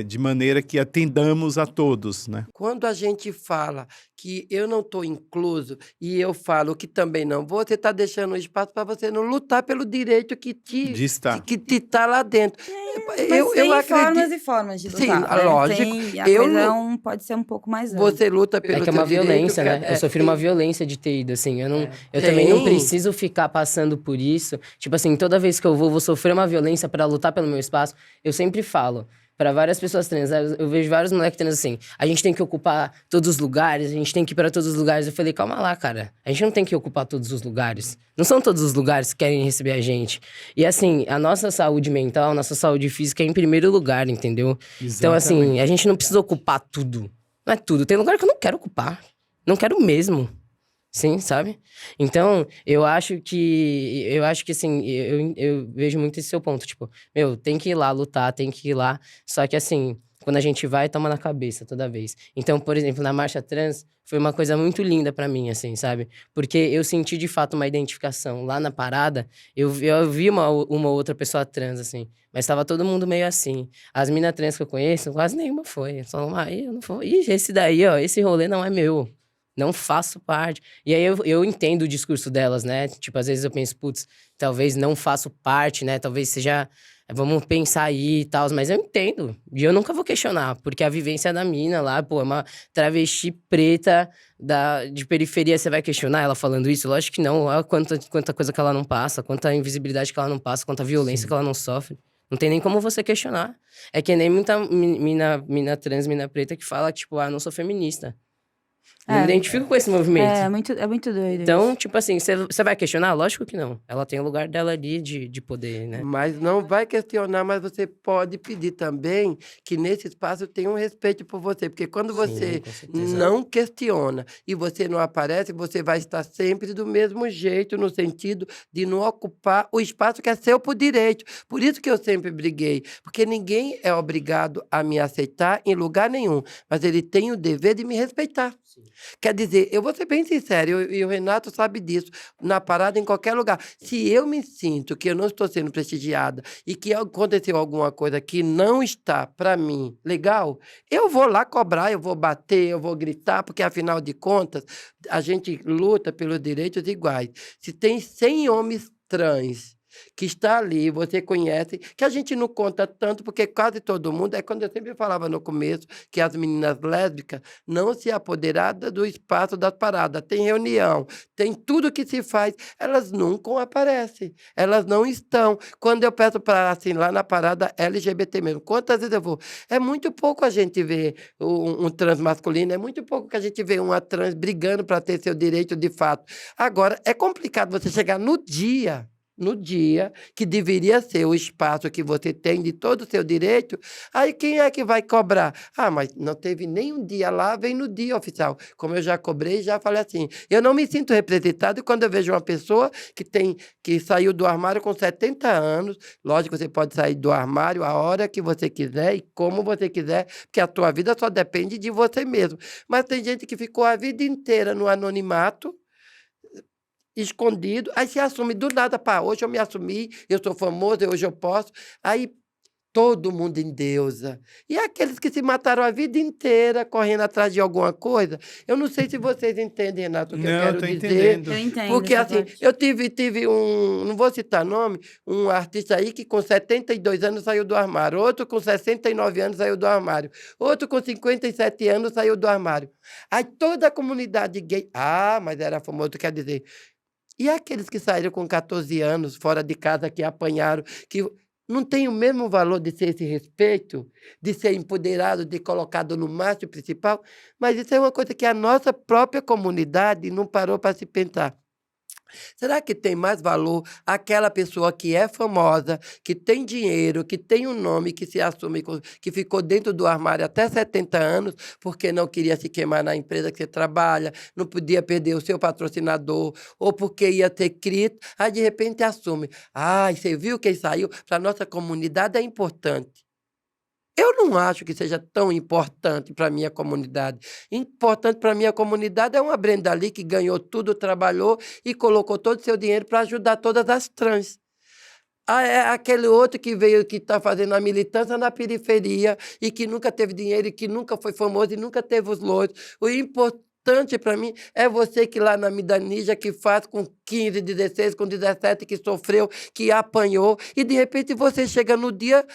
de maneira que atendamos a todos, né? Quando a gente fala que eu não estou incluso e eu falo que também não vou, você está deixando um espaço para você não lutar pelo direito que De estar. te tá lá dentro. Mas tem formas e formas de Sim, lutar, né? lógico. A coisa pode ser um pouco mais ampla. Você luta pelo É que é teu uma direito, violência, cara. né? Eu sofri uma violência de ter ido, assim. Eu Tem. também não preciso ficar passando por isso. Tipo assim, toda vez que eu vou sofrer uma violência pra lutar pelo meu espaço. Eu sempre falo pra várias pessoas trans, eu vejo vários moleques trans assim, a gente tem que ocupar todos os lugares, a gente tem que ir pra todos os lugares. Eu falei, calma lá, cara. A gente não tem que ocupar todos os lugares. Não são todos os lugares que querem receber a gente. E assim, a nossa saúde mental, a nossa saúde física é em primeiro lugar, entendeu? Então assim, a gente não precisa ocupar tudo. Não é tudo. Tem lugar que eu não quero ocupar. Não quero mesmo. Sim, sabe? Então, eu acho que assim, eu vejo muito esse seu ponto, tipo, meu, tem que ir lá lutar, tem que ir lá, só que assim, quando a gente vai, toma na cabeça toda vez. Então, por exemplo, na Marcha Trans, foi uma coisa muito linda pra mim, assim, sabe? Porque eu senti, de fato, uma identificação. Lá na parada, eu vi uma outra pessoa trans, assim, mas tava todo mundo meio assim. As minas trans que eu conheço, quase nenhuma foi. Só uma, eu não fui. Ih, esse daí, ó, esse rolê não é meu. Não faço parte. E aí eu entendo o discurso delas, né? Tipo, às vezes eu penso, putz, talvez não faço parte, né? Talvez seja. Vamos pensar aí e tal, mas eu entendo. E eu nunca vou questionar, porque a vivência da mina lá, pô, é uma travesti preta de periferia, você vai questionar ela falando isso? Lógico que não. Olha quanta coisa que ela não passa, quanta invisibilidade que ela não passa, quanta violência que ela não sofre. Não tem nem como você questionar. É que nem muita mina trans, mina preta que fala, tipo, ah, não sou feminista. Eu me identifico com esse movimento. É muito doido. Então, isso. tipo assim, você vai questionar? Lógico que não. Ela tem o lugar dela ali de poder, né? Mas não vai questionar, mas você pode pedir também que nesse espaço tenha um respeito por você. Porque quando você com certeza. não questiona e você não aparece, você vai estar sempre do mesmo jeito, no sentido de não ocupar o espaço que é seu por direito. Por isso que eu sempre briguei. Porque ninguém é obrigado a me aceitar em lugar nenhum. Mas ele tem o dever de me respeitar. Sim. Quer dizer, eu vou ser bem sincero, e o Renato sabe disso, na parada, em qualquer lugar. Se eu me sinto que eu não estou sendo prestigiada e que aconteceu alguma coisa que não está, para mim, legal, eu vou lá cobrar, eu vou bater, eu vou gritar, porque, afinal de contas, a gente luta pelos direitos iguais. Se tem 100 homens trans que está ali, você conhece, que a gente não conta tanto, porque quase todo mundo, é quando eu sempre falava no começo, que as meninas lésbicas não se apoderaram do espaço das paradas, tem reunião, tem tudo que se faz, elas nunca aparecem, elas não estão. Quando eu peço para, assim, lá na parada LGBT mesmo, quantas vezes eu vou? É muito pouco a gente ver um trans masculino, é muito pouco que a gente vê uma trans brigando para ter seu direito de fato. Agora, é complicado você chegar no dia que deveria ser o espaço que você tem de todo o seu direito, aí quem é que vai cobrar? Ah, mas não teve nenhum dia lá, vem no dia oficial. Como eu já cobrei, já falei assim, eu não me sinto representado quando eu vejo uma pessoa que saiu do armário com 70 anos, lógico, você pode sair do armário a hora que você quiser e como você quiser, porque a tua vida só depende de você mesmo. Mas tem gente que ficou a vida inteira no anonimato, escondido, aí se assume do nada, pá, hoje eu me assumi, eu sou famoso, hoje eu posso, aí todo mundo endeusa. E aqueles que se mataram a vida inteira correndo atrás de alguma coisa, eu não sei se vocês entendem, Renato, o que eu quero tô dizer. entendendo. Eu entendo. Porque essa assim, parte. eu tive não vou citar nome, um artista aí que com 72 anos saiu do armário, outro com 69 anos saiu do armário, outro com 57 anos saiu do armário. Aí toda a comunidade gay, mas era famoso, quer dizer... E aqueles que saíram com 14 anos, fora de casa, que apanharam, que não tem o mesmo valor de ser esse respeito, de ser empoderado, de colocado no mastro principal, mas isso é uma coisa que a nossa própria comunidade não parou para se pensar. Será que tem mais valor aquela pessoa que é famosa, que tem dinheiro, que tem um nome, que se assume, que ficou dentro do armário até 70 anos, porque não queria se queimar na empresa que você trabalha, não podia perder o seu patrocinador, ou porque ia ter crítica, aí de repente assume. Ai, você viu quem saiu? Para a nossa comunidade é importante. Eu não acho que seja tão importante para a minha comunidade. Importante para a minha comunidade é uma Brenda Lee que ganhou tudo, trabalhou e colocou todo o seu dinheiro para ajudar todas as trans. É aquele outro que veio, que está fazendo a militância na periferia e que nunca teve dinheiro e que nunca foi famoso e nunca teve os loiros. O importante para mim é você que lá na Midanija, que faz com 15, 16, com 17, que sofreu, que apanhou, e de repente você chega no dia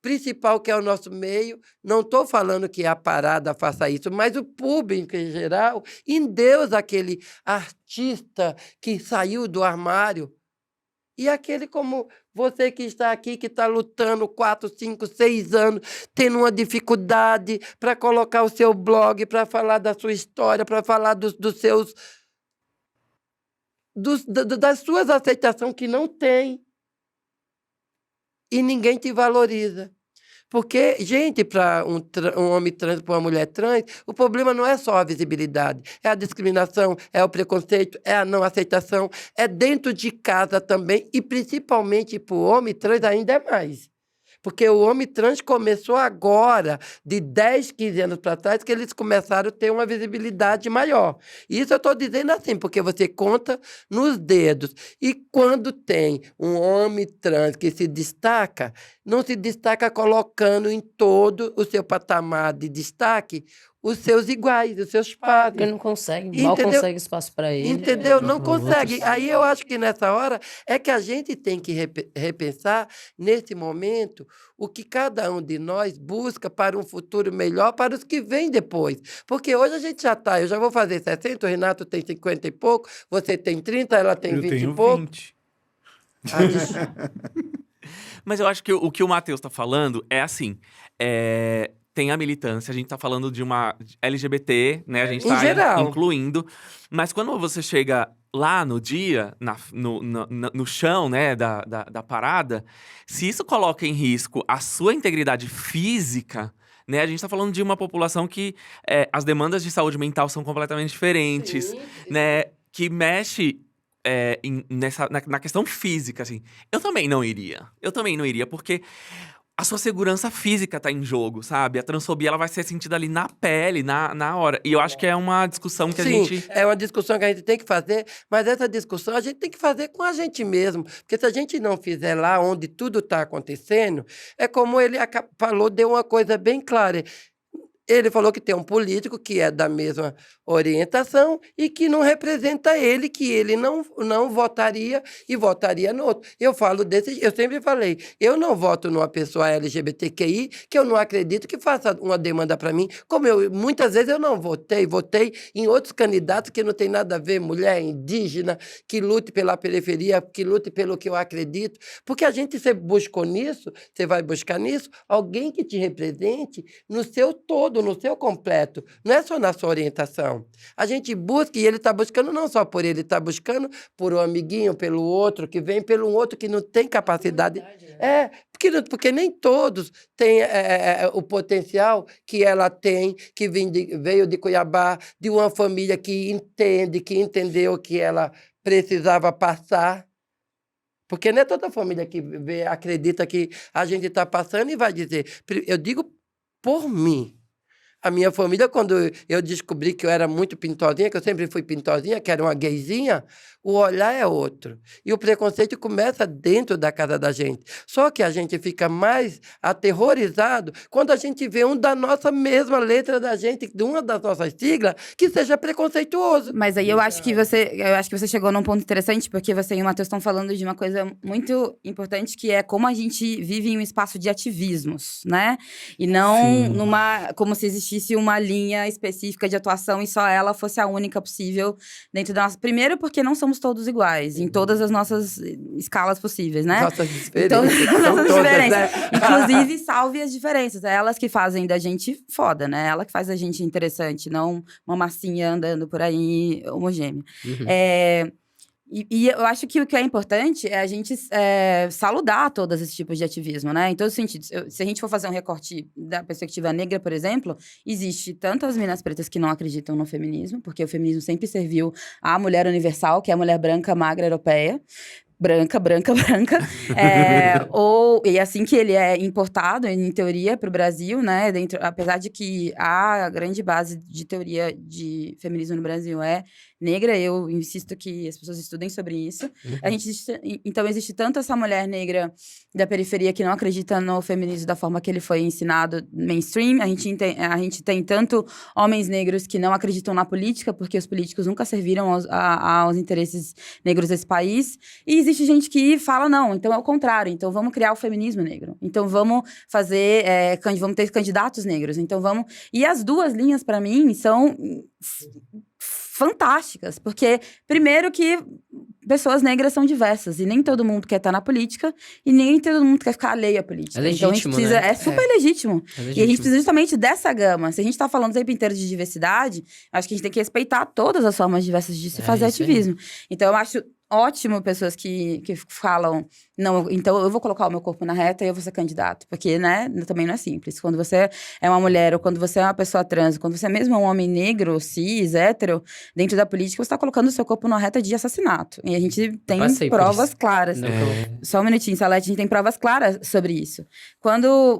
principal, que é o nosso meio. Não estou falando que a parada faça isso, mas o público em geral endeusa aquele artista que saiu do armário. E aquele como você que está aqui, que está lutando 4, 5, 6 anos, tendo uma dificuldade para colocar o seu blog, para falar da sua história, para falar dos seus... das suas aceitações que não tem. E ninguém te valoriza. Porque, gente, para um homem trans, para uma mulher trans, o problema não é só a visibilidade, é a discriminação, é o preconceito, é a não aceitação, é dentro de casa também, e principalmente para o homem trans ainda é mais. Porque o homem trans começou agora, de 10, 15 anos para trás, que eles começaram a ter uma visibilidade maior. Isso eu estou dizendo assim, porque você conta nos dedos. E quando tem um homem trans que se destaca, não se destaca colocando em todo o seu patamar de destaque os seus iguais, os seus pares. Porque não consegue, mal Entendeu? consegue espaço para ele. Entendeu? Não consegue. Outros. Aí eu acho que nessa hora é que a gente tem que repensar, nesse momento, o que cada um de nós busca para um futuro melhor para os que vêm depois. Porque hoje a gente já está, eu já vou fazer 60, o Renato tem 50 e pouco, você tem 30, ela tem Eu 20 tenho e pouco. 20. Mas eu acho que o que o Matheus tá falando é assim, tem a militância, a gente tá falando de uma LGBT, né? A gente Em tá geral. incluindo. Mas quando você chega lá no dia, no chão, né, da parada, se isso coloca em risco a sua integridade física, né? A gente tá falando de uma população que as demandas de saúde mental são completamente diferentes, né? Que mexe na questão física, assim. Eu também não iria, porque a sua segurança física tá em jogo, sabe? A transfobia, ela vai ser sentida ali na pele, na hora. E eu acho que é uma discussão que a Sim, gente... é uma discussão que a gente tem que fazer, mas essa discussão a gente tem que fazer com a gente mesmo. Porque se a gente não fizer lá onde tudo está acontecendo, é como ele falou, deu uma coisa bem clara. Ele falou que tem um político que é da mesma orientação e que não representa ele, que ele não votaria e votaria no outro. Eu sempre falei, eu não voto numa pessoa LGBTQI que eu não acredito que faça uma demanda para mim, como muitas vezes eu não votei em outros candidatos que não tem nada a ver, mulher indígena, que lute pela periferia, que lute pelo que eu acredito, porque a gente você buscou nisso, você vai buscar nisso, alguém que te represente no seu todo, no seu completo, não é só na sua orientação. A gente busca, e ele está buscando não só por ele, está buscando por um amiguinho, pelo outro, que vem pelo outro que não tem capacidade. Porque nem todos têm o potencial que ela tem, que veio de Cuiabá, de uma família que entendeu que ela precisava passar. Porque não é toda família que acredita que a gente está passando e vai dizer. Eu digo por mim. A minha família, quando eu descobri que eu era muito pintosinha, que eu sempre fui pintosinha, que era uma gayzinha, o olhar é outro. E o preconceito começa dentro da casa da gente. Só que a gente fica mais aterrorizado quando a gente vê um da nossa mesma letra da gente, de uma das nossas siglas, que seja preconceituoso. Mas aí eu acho que você chegou num ponto interessante, porque você e o Matheus estão falando de uma coisa muito importante, que é como a gente vive em um espaço de ativismos, né? E não como se existisse uma linha específica de atuação e só ela fosse a única possível dentro da nossa... Primeiro, porque não somos todos iguais, em todas as nossas escalas possíveis, né? Nossas diferenças. Né? Inclusive, salve as diferenças. É elas que fazem da gente foda, né? Ela que faz a gente interessante, não uma massinha andando por aí homogênea. E eu acho que o que é importante é a gente saludar todos esses tipos de ativismo, né? Em todos os sentidos. Se a gente for fazer um recorte da perspectiva negra, por exemplo, existe tanto as meninas pretas que não acreditam no feminismo, porque o feminismo sempre serviu à mulher universal, que é a mulher branca, magra, europeia. Branca. E assim que ele é importado, em teoria, para o Brasil, né? Apesar de que a grande base de teoria de feminismo no Brasil é negra, eu insisto que as pessoas estudem sobre isso. Então, existe tanto essa mulher negra da periferia que não acredita no feminismo da forma que ele foi ensinado mainstream. A gente tem tanto homens negros que não acreditam na política, porque os políticos nunca serviram aos interesses negros desse país. E existe gente que fala, não, então é o contrário. Então, vamos criar o feminismo negro. Então, vamos fazer... vamos ter candidatos negros. Então, vamos... E as duas linhas, para mim, são... fantásticas, porque primeiro que pessoas negras são diversas e nem todo mundo quer estar na política e nem todo mundo quer ficar alheio à política. É legítimo, então a gente precisa, né? é super legítimo. É E a gente legítimo. precisa justamente dessa gama. Se a gente tá falando o tempo inteiro de diversidade, acho que a gente tem que respeitar todas as formas diversas de se fazer isso aí. ativismo. Então eu acho ótimo pessoas que falam, não, então eu vou colocar o meu corpo na reta e eu vou ser candidato. Porque, né, também não é simples. Quando você é uma mulher, ou quando você é uma pessoa trans, ou quando você é mesmo um homem negro, cis, hétero, dentro da política, você tá colocando o seu corpo na reta de assassinato. E a gente tem passei por provas isso. claras. Não, Só um minutinho, Salete, a gente tem provas claras sobre isso.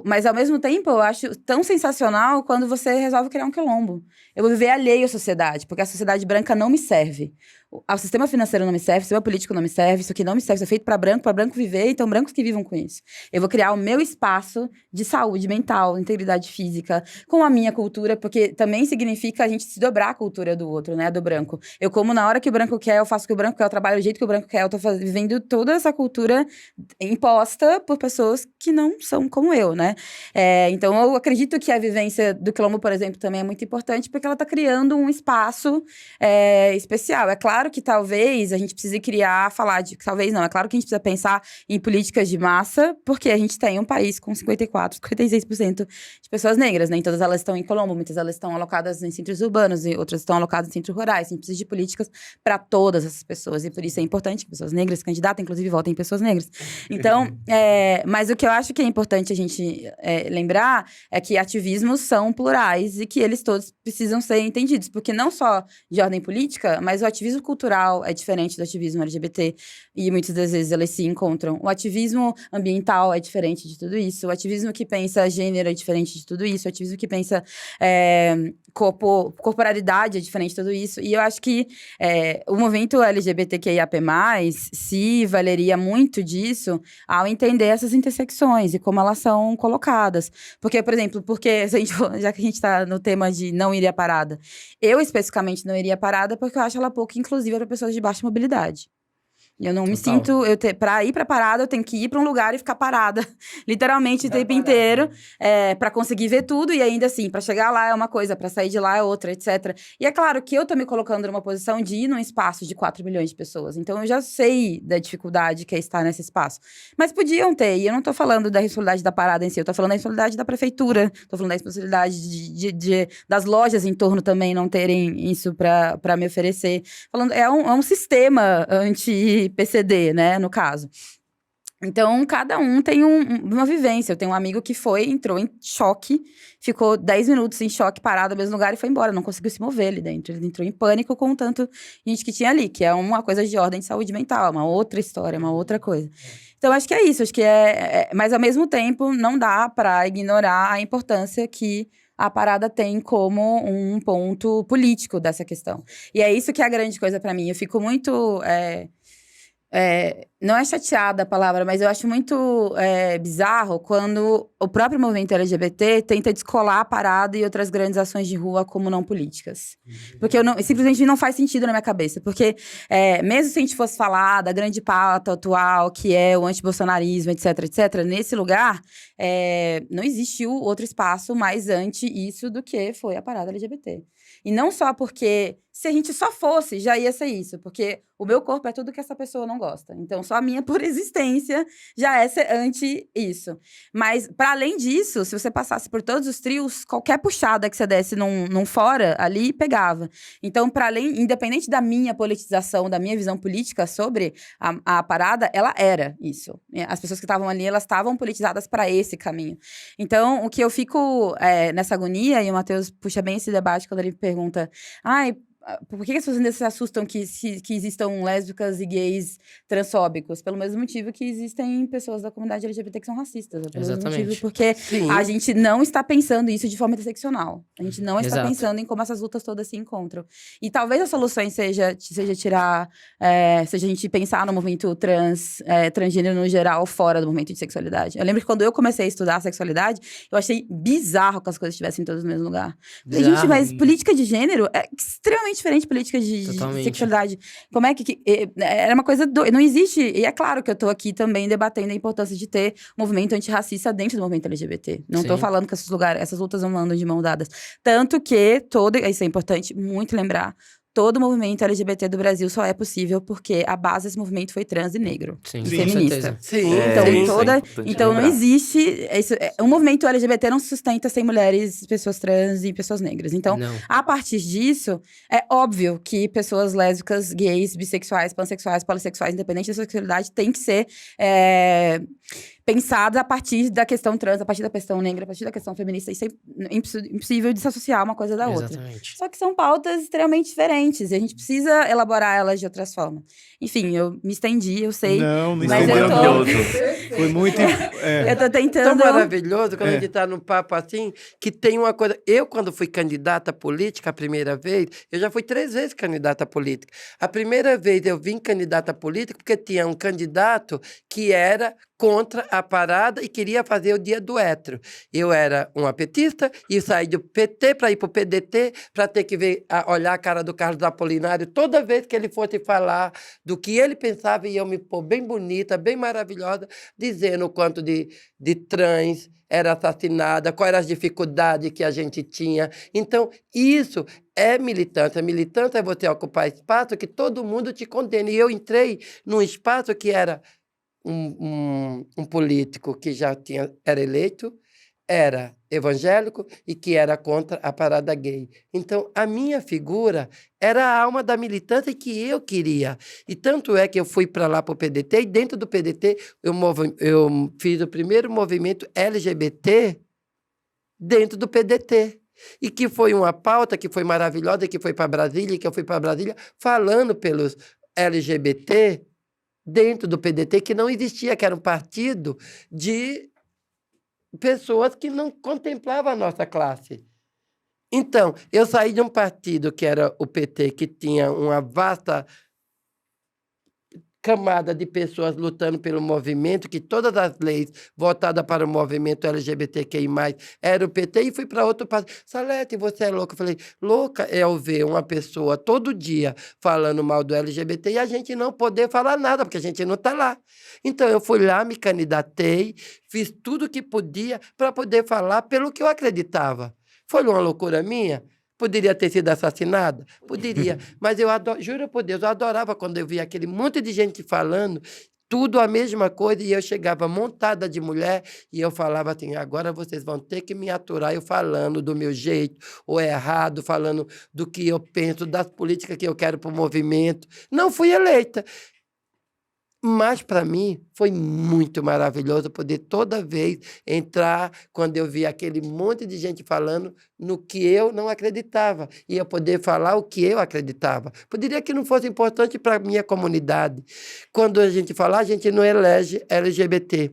Mas, ao mesmo tempo, eu acho tão sensacional quando você resolve criar um quilombo. Eu vou viver alheio à sociedade, porque a sociedade branca não me serve. O sistema financeiro não me serve, o sistema político não me serve, isso aqui não me serve, isso é feito para branco viver, então brancos que vivam com isso. Eu vou criar o meu espaço de saúde mental, integridade física, com a minha cultura, porque também significa a gente se dobrar a cultura do outro, né, do branco. Eu como na hora que o branco quer, eu faço o que o branco quer, eu trabalho do jeito que o branco quer, eu tô vivendo toda essa cultura imposta por pessoas que não são como eu, né? Então, eu acredito que a vivência do quilombo, por exemplo, também é muito importante, porque ela tá criando um espaço especial. É claro que talvez a gente precise talvez não, é claro que a gente precisa pensar em políticas de massa, porque a gente tem um país com 56% de pessoas negras, nem todas elas estão em Colombo, muitas elas estão alocadas em centros urbanos e outras estão alocadas em centros rurais. A gente precisa de políticas para todas essas pessoas, e por isso é importante que pessoas negras se candidatem, inclusive votem em pessoas negras. Então, mas o que eu acho que é importante a gente lembrar é que ativismos são plurais e que eles todos precisam ser entendidos, porque não só de ordem política, mas o ativismo cultural é diferente do ativismo LGBT e muitas das vezes eles se encontram. O ativismo ambiental é diferente de tudo isso. O ativismo que pensa gênero é diferente de tudo isso. O ativismo que pensa corporalidade é diferente de tudo isso. E eu acho que o movimento LGBTQIAP+, se valeria muito disso ao entender essas intersecções e como elas são colocadas. Porque, por exemplo, já que a gente está no tema de não ir à parada, eu especificamente não iria à parada porque eu acho ela pouco inclusiva para pessoas de baixa mobilidade. Eu não me sinto... Pra ir pra parada, eu tenho que ir pra um lugar e ficar parada. Literalmente, o tempo inteiro. Pra conseguir ver tudo. E ainda assim, pra chegar lá é uma coisa, pra sair de lá é outra, etc. E é claro que eu tô me colocando numa posição de ir num espaço de 4 milhões de pessoas. Então, eu já sei da dificuldade que é estar nesse espaço. Mas podiam ter. E eu não tô falando da responsabilidade da parada em si. Eu tô falando da responsabilidade da prefeitura. Tô falando da responsabilidade das lojas em torno também não terem isso pra me oferecer. Falando, é um sistema anti-PCD, né, no caso. Então, cada um tem uma vivência. Eu tenho um amigo que entrou em choque, ficou 10 minutos em choque, parado no mesmo lugar e foi embora. Não conseguiu se mover ali dentro. Ele entrou em pânico com o tanto gente que tinha ali, que é uma coisa de ordem de saúde mental, uma outra história, uma outra coisa. Então, acho que é isso. Acho que mas, ao mesmo tempo, não dá para ignorar a importância que a parada tem como um ponto político dessa questão. E é isso que é a grande coisa para mim. Eu fico muito... não é chateada a palavra, mas eu acho muito bizarro quando o próprio movimento LGBT tenta descolar a parada e outras grandes ações de rua como não políticas. Porque simplesmente não faz sentido na minha cabeça. Porque mesmo se a gente fosse falar da grande pauta atual, que é o antibolsonarismo, etc., etc., nesse lugar, não existiu outro espaço mais anti isso do que foi a parada LGBT. E não só porque se a gente só fosse, já ia ser isso, porque o meu corpo é tudo que essa pessoa não gosta. Então, só a minha por existência já é ser anti isso. Mas, para além disso, se você passasse por todos os trios, qualquer puxada que você desse num fora ali, pegava. Então, para além, independente da minha politização, da minha visão política sobre a parada, ela era isso. As pessoas que estavam ali, elas estavam politizadas para esse caminho. Então, o que eu fico nessa agonia, e o Matheus puxa bem esse debate quando ele pergunta, ai, por que as pessoas ainda se assustam que existam lésbicas e gays transfóbicos? Pelo mesmo motivo que existem pessoas da comunidade LGBT que são racistas. Pelo mesmo motivo, porque a gente não está pensando isso de forma interseccional. A gente não está pensando em como essas lutas todas se encontram. E talvez as soluções seja tirar... seja a gente pensar no movimento transgênero no geral, fora do movimento de sexualidade. Eu lembro que quando eu comecei a estudar a sexualidade, eu achei bizarro que as coisas estivessem todas no mesmo lugar. Falei, gente, mas política de gênero é extremamente diferente de política de sexualidade. Como é que... Era uma coisa... Não existe... E é claro que eu tô aqui também debatendo a importância de ter movimento antirracista dentro do movimento LGBT. Não tô falando que essas lutas não andam de mão dadas. Tanto que isso é importante muito lembrar, todo o movimento LGBT do Brasil só é possível porque a base desse movimento foi trans e negro. E feminista. Então não existe... O movimento LGBT não se sustenta sem mulheres, pessoas trans e pessoas negras. Então, a partir disso, é óbvio que pessoas lésbicas, gays, bissexuais, pansexuais, polissexuais, independente da sexualidade, tem que ser... pensadas a partir da questão trans, a partir da questão negra, a partir da questão feminista. Isso é impossível dissociar uma coisa da outra. Só que são pautas extremamente diferentes e a gente precisa elaborar elas de outras formas. Enfim, eu me estendi, eu sei. Não mas foi muito... Eu tô tentando... Tão maravilhoso quando a gente tá num papo assim, que tem uma coisa... Eu, quando fui candidata política a primeira vez, eu já fui 3 vezes candidata política. A primeira vez eu vim candidata política porque tinha um candidato que era contra a parada e queria fazer o dia do hétero. Eu era uma petista e saí do PT para ir para o PDT, para ter que olhar a cara do Carlos Apolinário toda vez que ele fosse falar do que ele pensava e eu me pôr bem bonita, bem maravilhosa, dizendo o quanto de trans era assassinada, quais eram as dificuldades que a gente tinha. Então, isso é militância. Militância é você ocupar espaço que todo mundo te condena. E eu entrei num espaço que era um político que já era eleito, era evangélico e que era contra a parada gay. Então, a minha figura era a alma da militância que eu queria. E tanto é que eu fui para lá para o PDT, e dentro do PDT eu fiz o primeiro movimento LGBT dentro do PDT. E que foi uma pauta que foi maravilhosa, que foi para Brasília, que eu fui para Brasília falando pelos LGBT dentro do PDT, que não existia, que era um partido de pessoas que não contemplavam a nossa classe. Então, eu saí de um partido que era o PT, que tinha uma vasta camada de pessoas lutando pelo movimento, que todas as leis voltadas para o movimento LGBTQI+, era o PT, e fui para outro partido. Salete, você é louca? Eu falei, louca é eu ver uma pessoa todo dia falando mal do LGBT e a gente não poder falar nada, porque a gente não está lá. Então, eu fui lá, me candidatei, fiz tudo o que podia para poder falar pelo que eu acreditava. Foi uma loucura minha? Poderia ter sido assassinada? Poderia. Mas eu juro por Deus, eu adorava quando eu via aquele monte de gente falando, tudo a mesma coisa, e eu chegava montada de mulher e eu falava assim, agora vocês vão ter que me aturar eu falando do meu jeito, ou errado, falando do que eu penso, das políticas que eu quero para o movimento. Não fui eleita. Mas, para mim, foi muito maravilhoso poder toda vez entrar, quando eu vi aquele monte de gente falando no que eu não acreditava, e eu poder falar o que eu acreditava. Poderia que não fosse importante para a minha comunidade. Quando a gente fala, a gente não elege LGBT.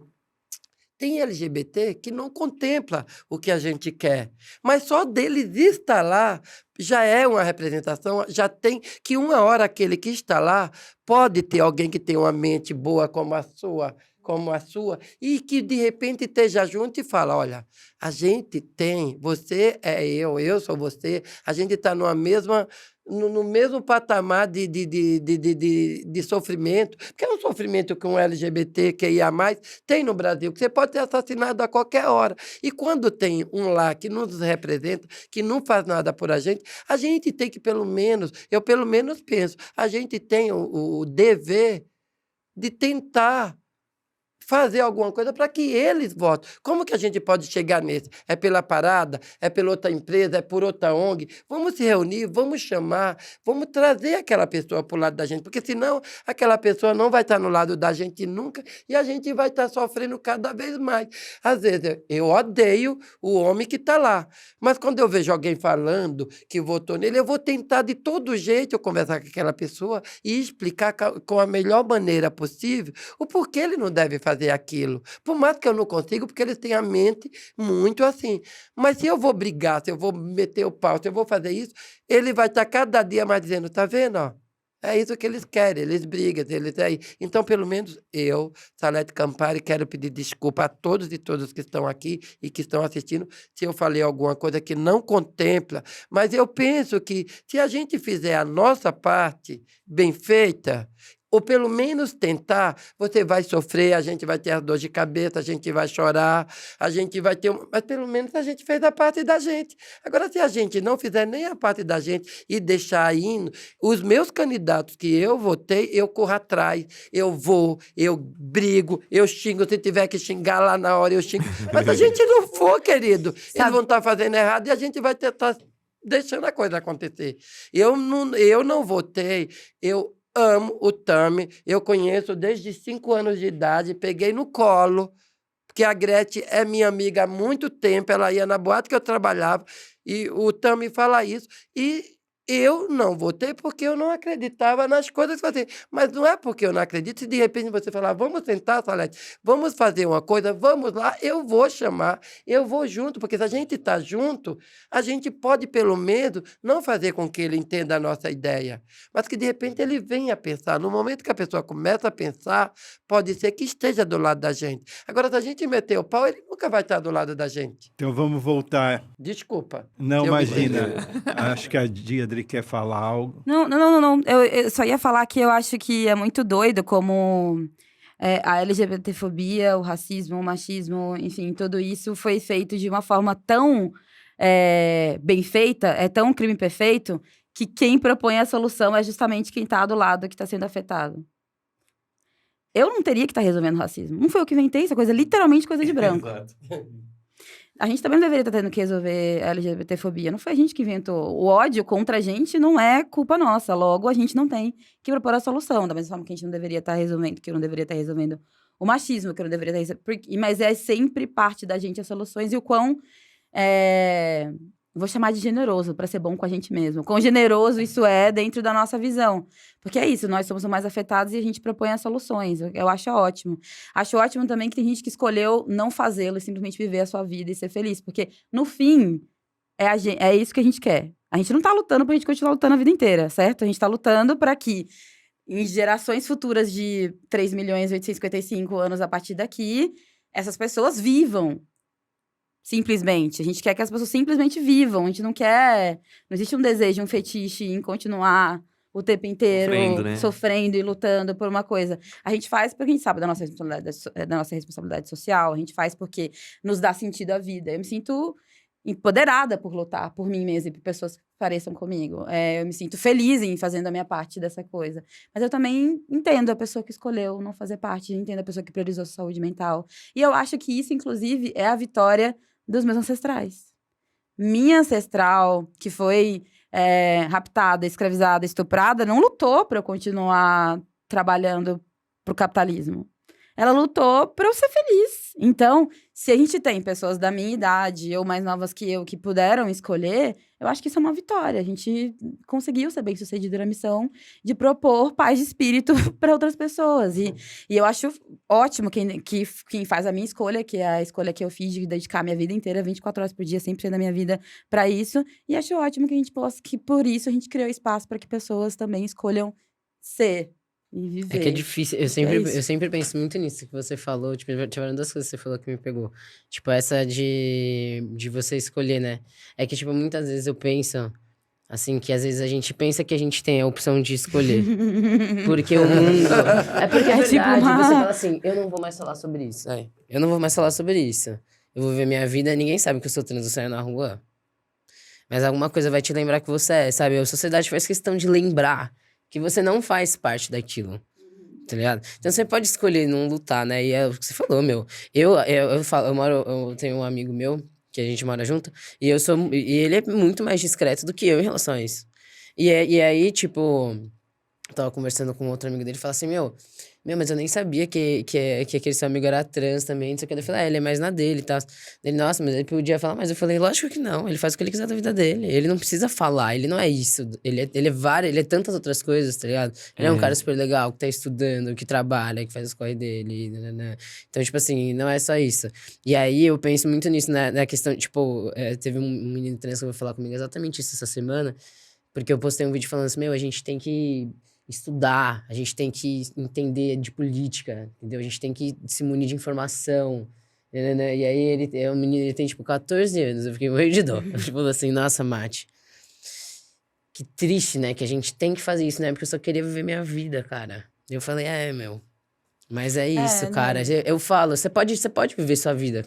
Tem LGBT que não contempla o que a gente quer, mas só deles estar lá já é uma representação, já tem que uma hora aquele que está lá pode ter alguém que tem uma mente boa como a sua, e que de repente esteja junto e fala, olha, a gente tem, você é eu sou você, a gente está numa mesma no mesmo patamar de sofrimento, porque é um sofrimento que um LGBTQIA+, tem no Brasil, que você pode ser assassinado a qualquer hora. E quando tem um lá que não nos representa, que não faz nada por a gente tem que, pelo menos, eu pelo menos penso, a gente tem o dever de tentar fazer alguma coisa para que eles votem. Como que a gente pode chegar nesse? É pela parada? É pela outra empresa? É por outra ONG? Vamos se reunir, vamos chamar, vamos trazer aquela pessoa para o lado da gente, porque senão aquela pessoa não vai estar no lado da gente nunca e a gente vai estar sofrendo cada vez mais. Às vezes, eu odeio o homem que está lá, mas quando eu vejo alguém falando que votou nele, eu vou tentar de todo jeito eu conversar com aquela pessoa e explicar com a melhor maneira possível o porquê ele não deve fazer aquilo. Por mais que eu não consiga, porque eles têm a mente muito assim. Mas se eu vou brigar, se eu vou meter o pau, se eu vou fazer isso, ele vai estar cada dia mais dizendo, tá vendo, ó? É isso que eles querem, eles brigam, eles aí. Então, pelo menos eu, Salete Campari, quero pedir desculpa a todos e todas que estão aqui e que estão assistindo, se eu falei alguma coisa que não contempla, mas eu penso que se a gente fizer a nossa parte bem feita, ou pelo menos tentar, você vai sofrer, a gente vai ter a dor de cabeça, a gente vai chorar, a gente vai ter... Mas pelo menos a gente fez a parte da gente. Agora, se a gente não fizer nem a parte da gente e deixar indo, os meus candidatos que eu votei, eu corro atrás, eu vou, eu brigo, eu xingo, se tiver que xingar lá na hora, eu xingo. Mas se a gente não for, querido, eles vão estar fazendo errado e a gente vai tentar deixando a coisa acontecer. Eu não votei, eu amo o Tami, eu conheço desde 5 anos de idade, peguei no colo, porque a Gretchen é minha amiga há muito tempo, ela ia na boate que eu trabalhava, e o Tami fala isso, e eu não votei porque eu não acreditava nas coisas que fazia. Mas não é porque eu não acredito, se de repente você falar, vamos tentar, Salete, vamos fazer uma coisa, vamos lá, eu vou chamar, eu vou junto, porque se a gente está junto, a gente pode, pelo menos, não fazer com que ele entenda a nossa ideia, mas que, de repente, ele venha a pensar. No momento que a pessoa começa a pensar, pode ser que esteja do lado da gente. Agora, se a gente meter o pau, ele nunca vai estar do lado da gente. Então vamos voltar. Desculpa. Não, Eu me imagina. Acho que a Deirdre quer falar algo. Não. Eu só ia falar que eu acho que é muito doido como a LGBTfobia, o racismo, o machismo, enfim, tudo isso foi feito de uma forma tão bem feita, é tão crime perfeito, que quem propõe a solução é justamente quem está do lado que está sendo afetado. Eu não teria que estar resolvendo o racismo. Não foi eu que inventei, isso é coisa, literalmente coisa de branco. Exato. A gente também não deveria estar tendo que resolver a LGBTfobia. Não foi a gente que inventou. O ódio contra a gente não é culpa nossa. Logo, a gente não tem que propor a solução. Da mesma forma que a gente não deveria estar resolvendo, que eu não deveria estar resolvendo o machismo, que eu não deveria estar resolvendo. Mas é sempre parte da gente as soluções e o quão... vou chamar de generoso, para ser bom com a gente mesmo. Quão generoso isso é dentro da nossa visão. Porque é isso, nós somos os mais afetados e a gente propõe as soluções. Eu acho ótimo. Acho ótimo também que tem gente que escolheu não fazê-lo e simplesmente viver a sua vida e ser feliz. Porque, no fim, é isso que a gente quer. A gente não tá lutando pra gente continuar lutando a vida inteira, certo? A gente tá lutando para que, em gerações futuras de 3.855 anos a partir daqui, essas pessoas vivam. Simplesmente. A gente quer que as pessoas simplesmente vivam. A gente não quer... Não existe um desejo, um fetiche em continuar o tempo inteiro sofrendo e lutando por uma coisa. A gente faz porque a gente sabe da nossa responsabilidade social. A gente faz porque nos dá sentido à vida. Eu me sinto empoderada por lutar por mim mesma e por pessoas que pareçam comigo. Eu me sinto feliz em fazendo a minha parte dessa coisa. Mas eu também entendo a pessoa que escolheu não fazer parte. Entendo a pessoa que priorizou a saúde mental. E eu acho que isso, inclusive, é a vitória dos meus ancestrais. Minha ancestral, que foi raptada, escravizada, estuprada, não lutou para eu continuar trabalhando pro capitalismo. Ela lutou para eu ser feliz. Então, se a gente tem pessoas da minha idade ou mais novas que eu que puderam escolher, eu acho que isso é uma vitória. A gente conseguiu ser bem-sucedido na missão de propor paz de espírito para outras pessoas. E eu acho ótimo quem faz a minha escolha, que é a escolha que eu fiz de dedicar minha vida inteira, 24 horas por dia, 100% da minha vida para isso. E acho ótimo que a gente possa, que por isso a gente criou espaço para que pessoas também escolham ser e viver. É que é difícil, eu sempre penso muito nisso que você falou, tipo, tiveram 2 coisas que você falou que me pegou. Tipo, essa de você escolher, né? É que, tipo, muitas vezes eu penso, Assim, que às vezes a gente pensa que a gente tem a opção de escolher. Porque o mundo... É porque é É tipo verdade, uma- você fala assim, eu não vou mais falar sobre isso. Eu não vou mais falar sobre isso. Eu vou viver minha vida, ninguém sabe que eu sou trans, eu saio na rua. Mas alguma coisa vai te lembrar que você é, sabe? A sociedade faz questão de lembrar que você não faz parte daquilo. Tá ligado? Então você pode escolher não lutar, né? E é o que você falou, meu. Eu falo, eu tenho um amigo meu, que a gente mora junto, e ele é muito mais discreto do que eu em relação a isso. E aí, tipo, eu tava conversando com outro amigo dele e falava assim, mas eu nem sabia que aquele seu amigo era trans também, não sei o que. Eu falei, ele é mais na dele e tal. Ele, nossa, mas ele podia falar, mas eu falei, lógico que não, ele faz o que ele quiser da vida dele. Ele não precisa falar, ele não é isso. Ele é tantas outras coisas, tá ligado? Ele é um cara super legal, que tá estudando, que trabalha, que faz as coisas dele. Né. Então, tipo assim, não é só isso. E aí eu penso muito nisso, na questão, tipo, teve um menino trans que veio falar comigo exatamente isso essa semana, porque eu postei um vídeo falando assim, a gente tem que estudar, a gente tem que entender de política, entendeu? A gente tem que se munir de informação, né? E aí o menino, ele tem, tipo, 14 anos, eu fiquei morrendo de dó. Eu falei assim, nossa, Mate, que triste, né? Que a gente tem que fazer isso, né? Porque eu só queria viver minha vida, cara. Eu falei, mas é isso, não. cara. Eu falo, você pode viver sua vida.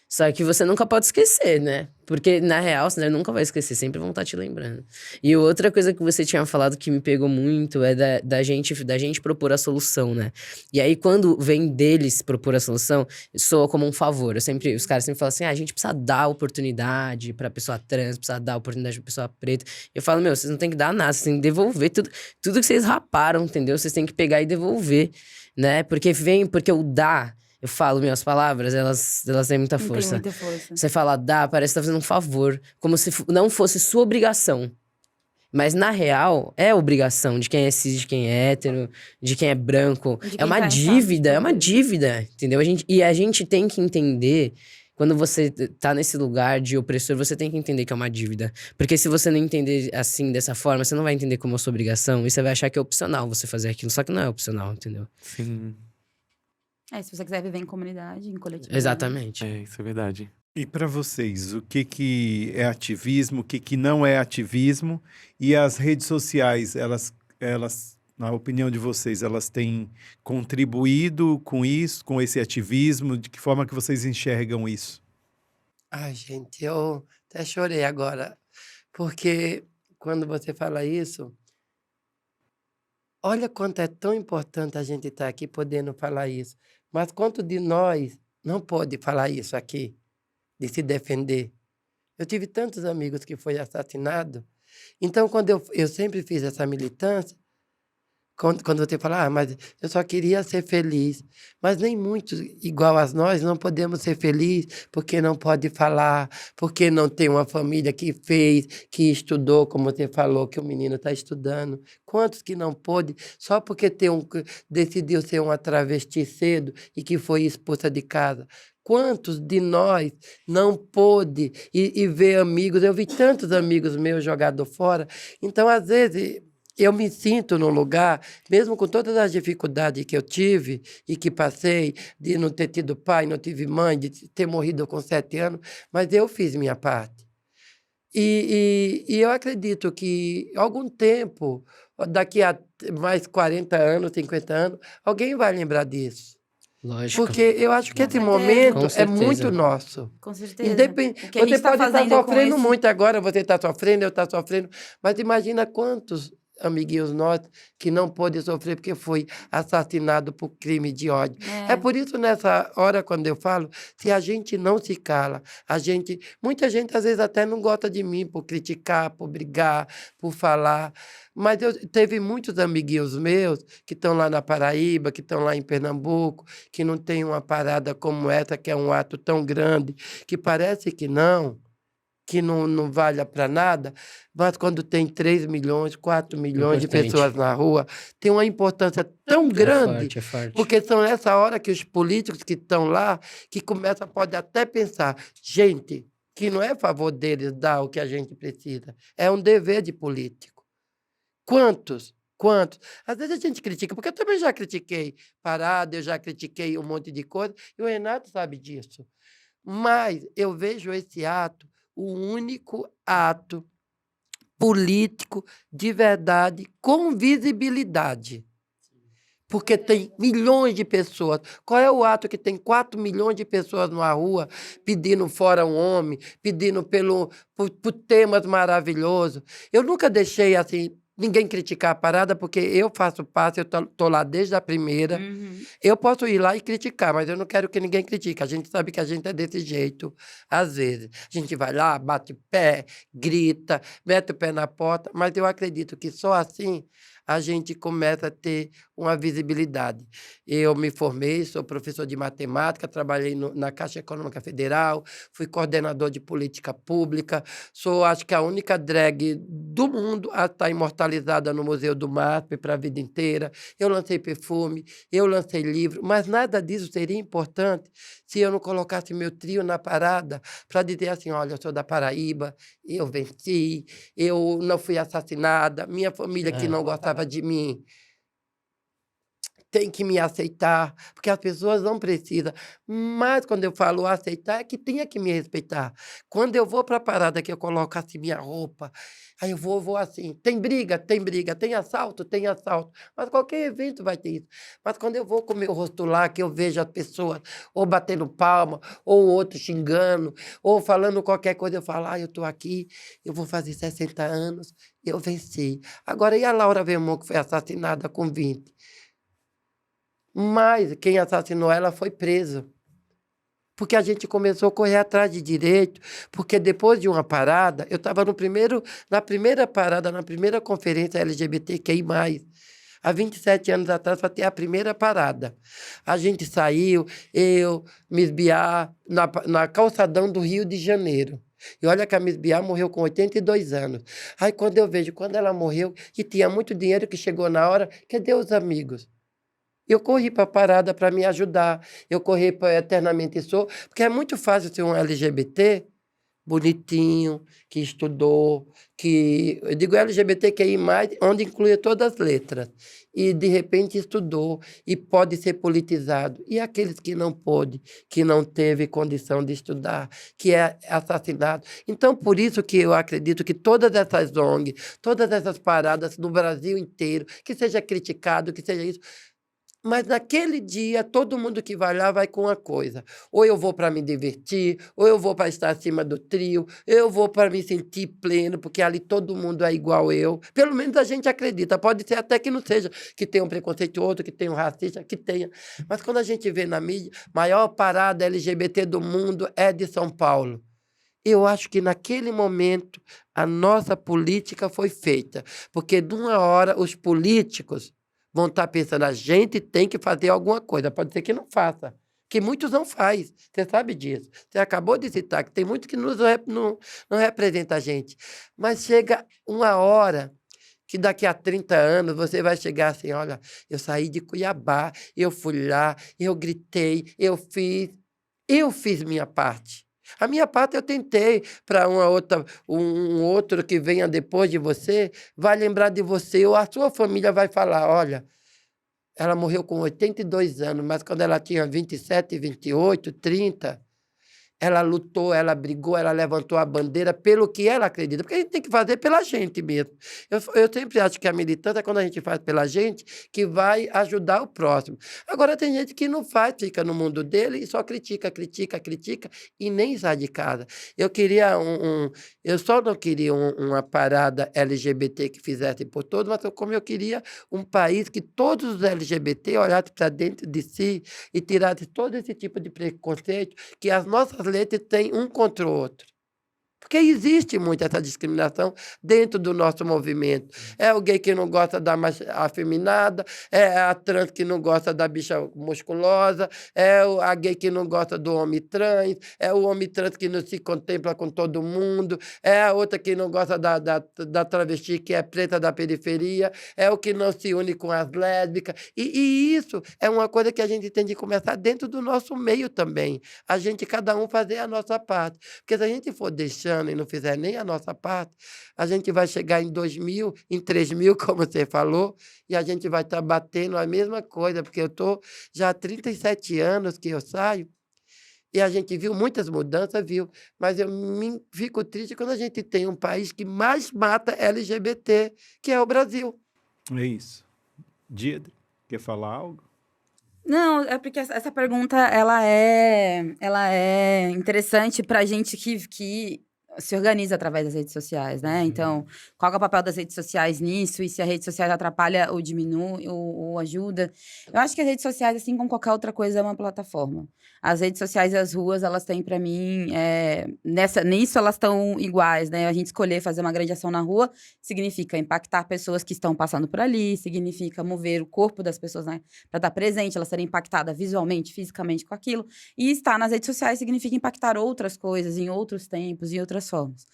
Só que você nunca pode esquecer, né? Porque, na real, você nunca vai esquecer, sempre vão estar te lembrando. E outra coisa que você tinha falado que me pegou muito é da gente propor a solução, né? E aí, quando vem deles propor a solução, soa como um favor. Os caras sempre falam assim, a gente precisa dar oportunidade pra pessoa trans, precisa dar oportunidade pra pessoa preta. Eu falo, vocês não tem que dar nada, vocês têm que devolver tudo que vocês raparam, entendeu? Vocês têm que pegar e devolver, né? Porque o dar... Eu falo, as palavras, elas têm muita Não tem força. muita força. Você fala dá, parece que tá fazendo um favor. Como se não fosse sua obrigação. Mas, na real, é obrigação de quem é cis, de quem é hétero, de quem é branco. De É quem uma tá em status de dívida, é uma poder. dívida, entendeu? A gente tem que entender... Quando você tá nesse lugar de opressor, você tem que entender que é uma dívida. Porque se você não entender assim, dessa forma, você não vai entender como a sua obrigação. E você vai achar que é opcional você fazer aquilo. Só que não é opcional, entendeu? Sim, Se você quiser viver em comunidade, em coletividade. Exatamente. isso é verdade. E para vocês, o que é ativismo, o que não é ativismo? E as redes sociais, elas, na opinião de vocês, elas têm contribuído com isso, com esse ativismo? De que forma que vocês enxergam isso? Ai, gente, eu até chorei agora, porque quando você fala isso, olha quanto é tão importante a gente estar aqui podendo falar isso. Mas quanto de nós não pode falar isso aqui, de se defender? Eu tive tantos amigos que foi assassinado. Então, quando eu sempre fiz essa militância, quando você fala, mas eu só queria ser feliz. Mas nem muitos, igual a nós, não podemos ser felizes porque não pode falar, porque não tem uma família que fez, que estudou, como você falou, que o menino está estudando. Quantos que não pôde, só porque decidiu ser uma travesti cedo e que foi expulsa de casa? Quantos de nós não pôde e ver amigos? Eu vi tantos amigos meus jogados fora. Então, às vezes... Eu me sinto num lugar, mesmo com todas as dificuldades que eu tive e que passei, de não ter tido pai, não tive mãe, de ter morrido com 7 anos, mas eu fiz minha parte. E eu acredito que, algum tempo, daqui a mais 40 anos, 50 anos, alguém vai lembrar disso. Lógico. Porque eu acho que esse certeza. momento Com é certeza. muito nosso. Com certeza. Independente, O que a gente você tá pode estar fazendo com sofrendo esse- muito agora, você está sofrendo, eu estou sofrendo, mas imagina quantos amiguinhos nossos que não pôde sofrer porque foi assassinado por crime de ódio. É por isso, nessa hora, quando eu falo, se a gente não se cala, muita gente às vezes até não gosta de mim por criticar, por brigar, por falar, mas teve muitos amiguinhos meus que estão lá na Paraíba, que estão lá em Pernambuco, que não tem uma parada como essa, que é um ato tão grande, que parece que não vale para nada, mas quando tem 3 milhões, 4 milhões de Importante. pessoas na rua, tem uma importância tão grande, É forte. porque são nessa hora que os políticos que estão lá, que começam, pode até pensar, gente, que não é a favor deles dar o que a gente precisa, é um dever de político. Quantos? Às vezes a gente critica, porque eu também já critiquei parada, eu já critiquei um monte de coisa, e o Renato sabe disso. Mas eu vejo esse ato, o único ato político de verdade, com visibilidade. Porque tem milhões de pessoas. Qual é o ato que tem 4 milhões de pessoas numa rua pedindo fora um homem, pedindo por temas maravilhosos? Eu nunca deixei assim ninguém criticar a parada, porque eu faço parte, eu tô lá desde a primeira. Eu posso ir lá e criticar, mas eu não quero que ninguém critique. A gente sabe que a gente é desse jeito, às vezes. A gente vai lá, bate pé, grita, mete o pé na porta, mas eu acredito que só assim a gente começa a ter uma visibilidade. Eu me formei, sou professor de matemática, trabalhei na Caixa Econômica Federal, fui coordenador de política pública, sou, acho que, a única drag do mundo a estar imortalizada no Museu do MASP para a vida inteira. Eu lancei perfume, eu lancei livro, mas nada disso seria importante se eu não colocasse meu trio na parada para dizer assim, olha, eu sou da Paraíba, eu venci, eu não fui assassinada, minha família que não gostava de mim tem que me aceitar, porque as pessoas não precisam. Mas quando eu falo aceitar, é que tenha que me respeitar. Quando eu vou para a parada que eu coloco assim minha roupa, aí eu vou assim, tem briga, tem assalto, mas qualquer evento vai ter isso. Mas quando eu vou com o meu rosto lá, que eu vejo as pessoas ou batendo palma, ou outro xingando, ou falando qualquer coisa, eu falo, eu estou aqui, eu vou fazer 60 anos, eu venci. Agora, e a Laura Vermont, que foi assassinada com 20? Mas quem assassinou ela foi preso. Porque a gente começou a correr atrás de direito, porque depois de uma parada, eu estava na primeira parada, na primeira conferência LGBTQI+, há 27 anos atrás, para ter a primeira parada. A gente saiu, eu, Miss Biá, na calçadão do Rio de Janeiro. E olha que a Miss Biá morreu com 82 anos. Aí quando eu vejo, quando ela morreu, e tinha muito dinheiro que chegou na hora, cadê os amigos? Eu corri para a parada para me ajudar. Eu corri para Eternamente Sou, porque é muito fácil ser um LGBT bonitinho, que estudou, que... Eu digo LGBTQI+, onde inclui todas as letras. E, de repente, estudou e pode ser politizado. E aqueles que não pôde, que não teve condição de estudar, que é assassinado. Então, por isso que eu acredito que todas essas ONGs, todas essas paradas no Brasil inteiro, que seja criticado, que seja isso... Mas naquele dia, todo mundo que vai lá vai com uma coisa. Ou eu vou para me divertir, ou eu vou para estar acima do trio, eu vou para me sentir pleno, porque ali todo mundo é igual eu. Pelo menos a gente acredita. Pode ser até que não seja, que tenha um preconceito outro, que tenha um racista, que tenha. Mas quando a gente vê na mídia, maior parada LGBT do mundo é de São Paulo. Eu acho que naquele momento a nossa política foi feita. Porque de uma hora os políticos vão estar pensando, a gente tem que fazer alguma coisa. Pode ser que não faça, que muitos não fazem. Você sabe disso. Você acabou de citar que tem muito que não representa a gente. Mas chega uma hora que daqui a 30 anos você vai chegar assim, olha, eu saí de Cuiabá, eu fui lá, eu gritei, eu fiz minha parte. A minha parte eu tentei para um outro que venha depois de você, vai lembrar de você, ou a sua família vai falar, olha, ela morreu com 82 anos, mas quando ela tinha 27, 28, 30, ela lutou, ela brigou, ela levantou a bandeira pelo que ela acredita. Porque a gente tem que fazer pela gente mesmo. Eu sempre acho que a militância é quando a gente faz pela gente que vai ajudar o próximo. Agora, tem gente que não faz, fica no mundo dele e só critica e nem sai de casa. Eu queria eu só não queria uma parada LGBT que fizesse por todos, mas como eu queria um país que todos os LGBT olhassem para dentro de si e tirassem todo esse tipo de preconceito que as nossas letras têm um contra o outro. Porque existe muito essa discriminação dentro do nosso movimento. É o gay que não gosta da mais afeminada, é a trans que não gosta da bicha musculosa, é a gay que não gosta do homem trans, é o homem trans que não se contempla com todo mundo, é a outra que não gosta da travesti que é preta da periferia, é o que não se une com as lésbicas. E isso é uma coisa que a gente tem de começar dentro do nosso meio também. A gente, cada um, fazer a nossa parte. Porque se a gente for deixando e não fizer nem a nossa parte, a gente vai chegar em 2000, em 3000, como você falou, e a gente vai estar batendo a mesma coisa, porque eu estou já há 37 anos que eu saio, E a gente viu muitas mudanças, mas eu fico triste quando a gente tem um país que mais mata LGBT, que é o Brasil. É isso. Deirdre, quer falar algo? Não, é porque essa pergunta, ela é interessante pra gente que se organiza através das redes sociais, né? Então, qual é o papel das redes sociais nisso? E se a rede social atrapalha ou diminui ou ajuda? Eu acho que as redes sociais, assim como qualquer outra coisa, é uma plataforma. As redes sociais e as ruas, elas têm pra mim, nisso elas estão iguais, né? A gente escolher fazer uma grande ação na rua significa impactar pessoas que estão passando por ali, significa mover o corpo das pessoas, né? Para estar presente, elas serem impactadas visualmente, fisicamente com aquilo. E estar nas redes sociais significa impactar outras coisas, em outros tempos, em outras formas.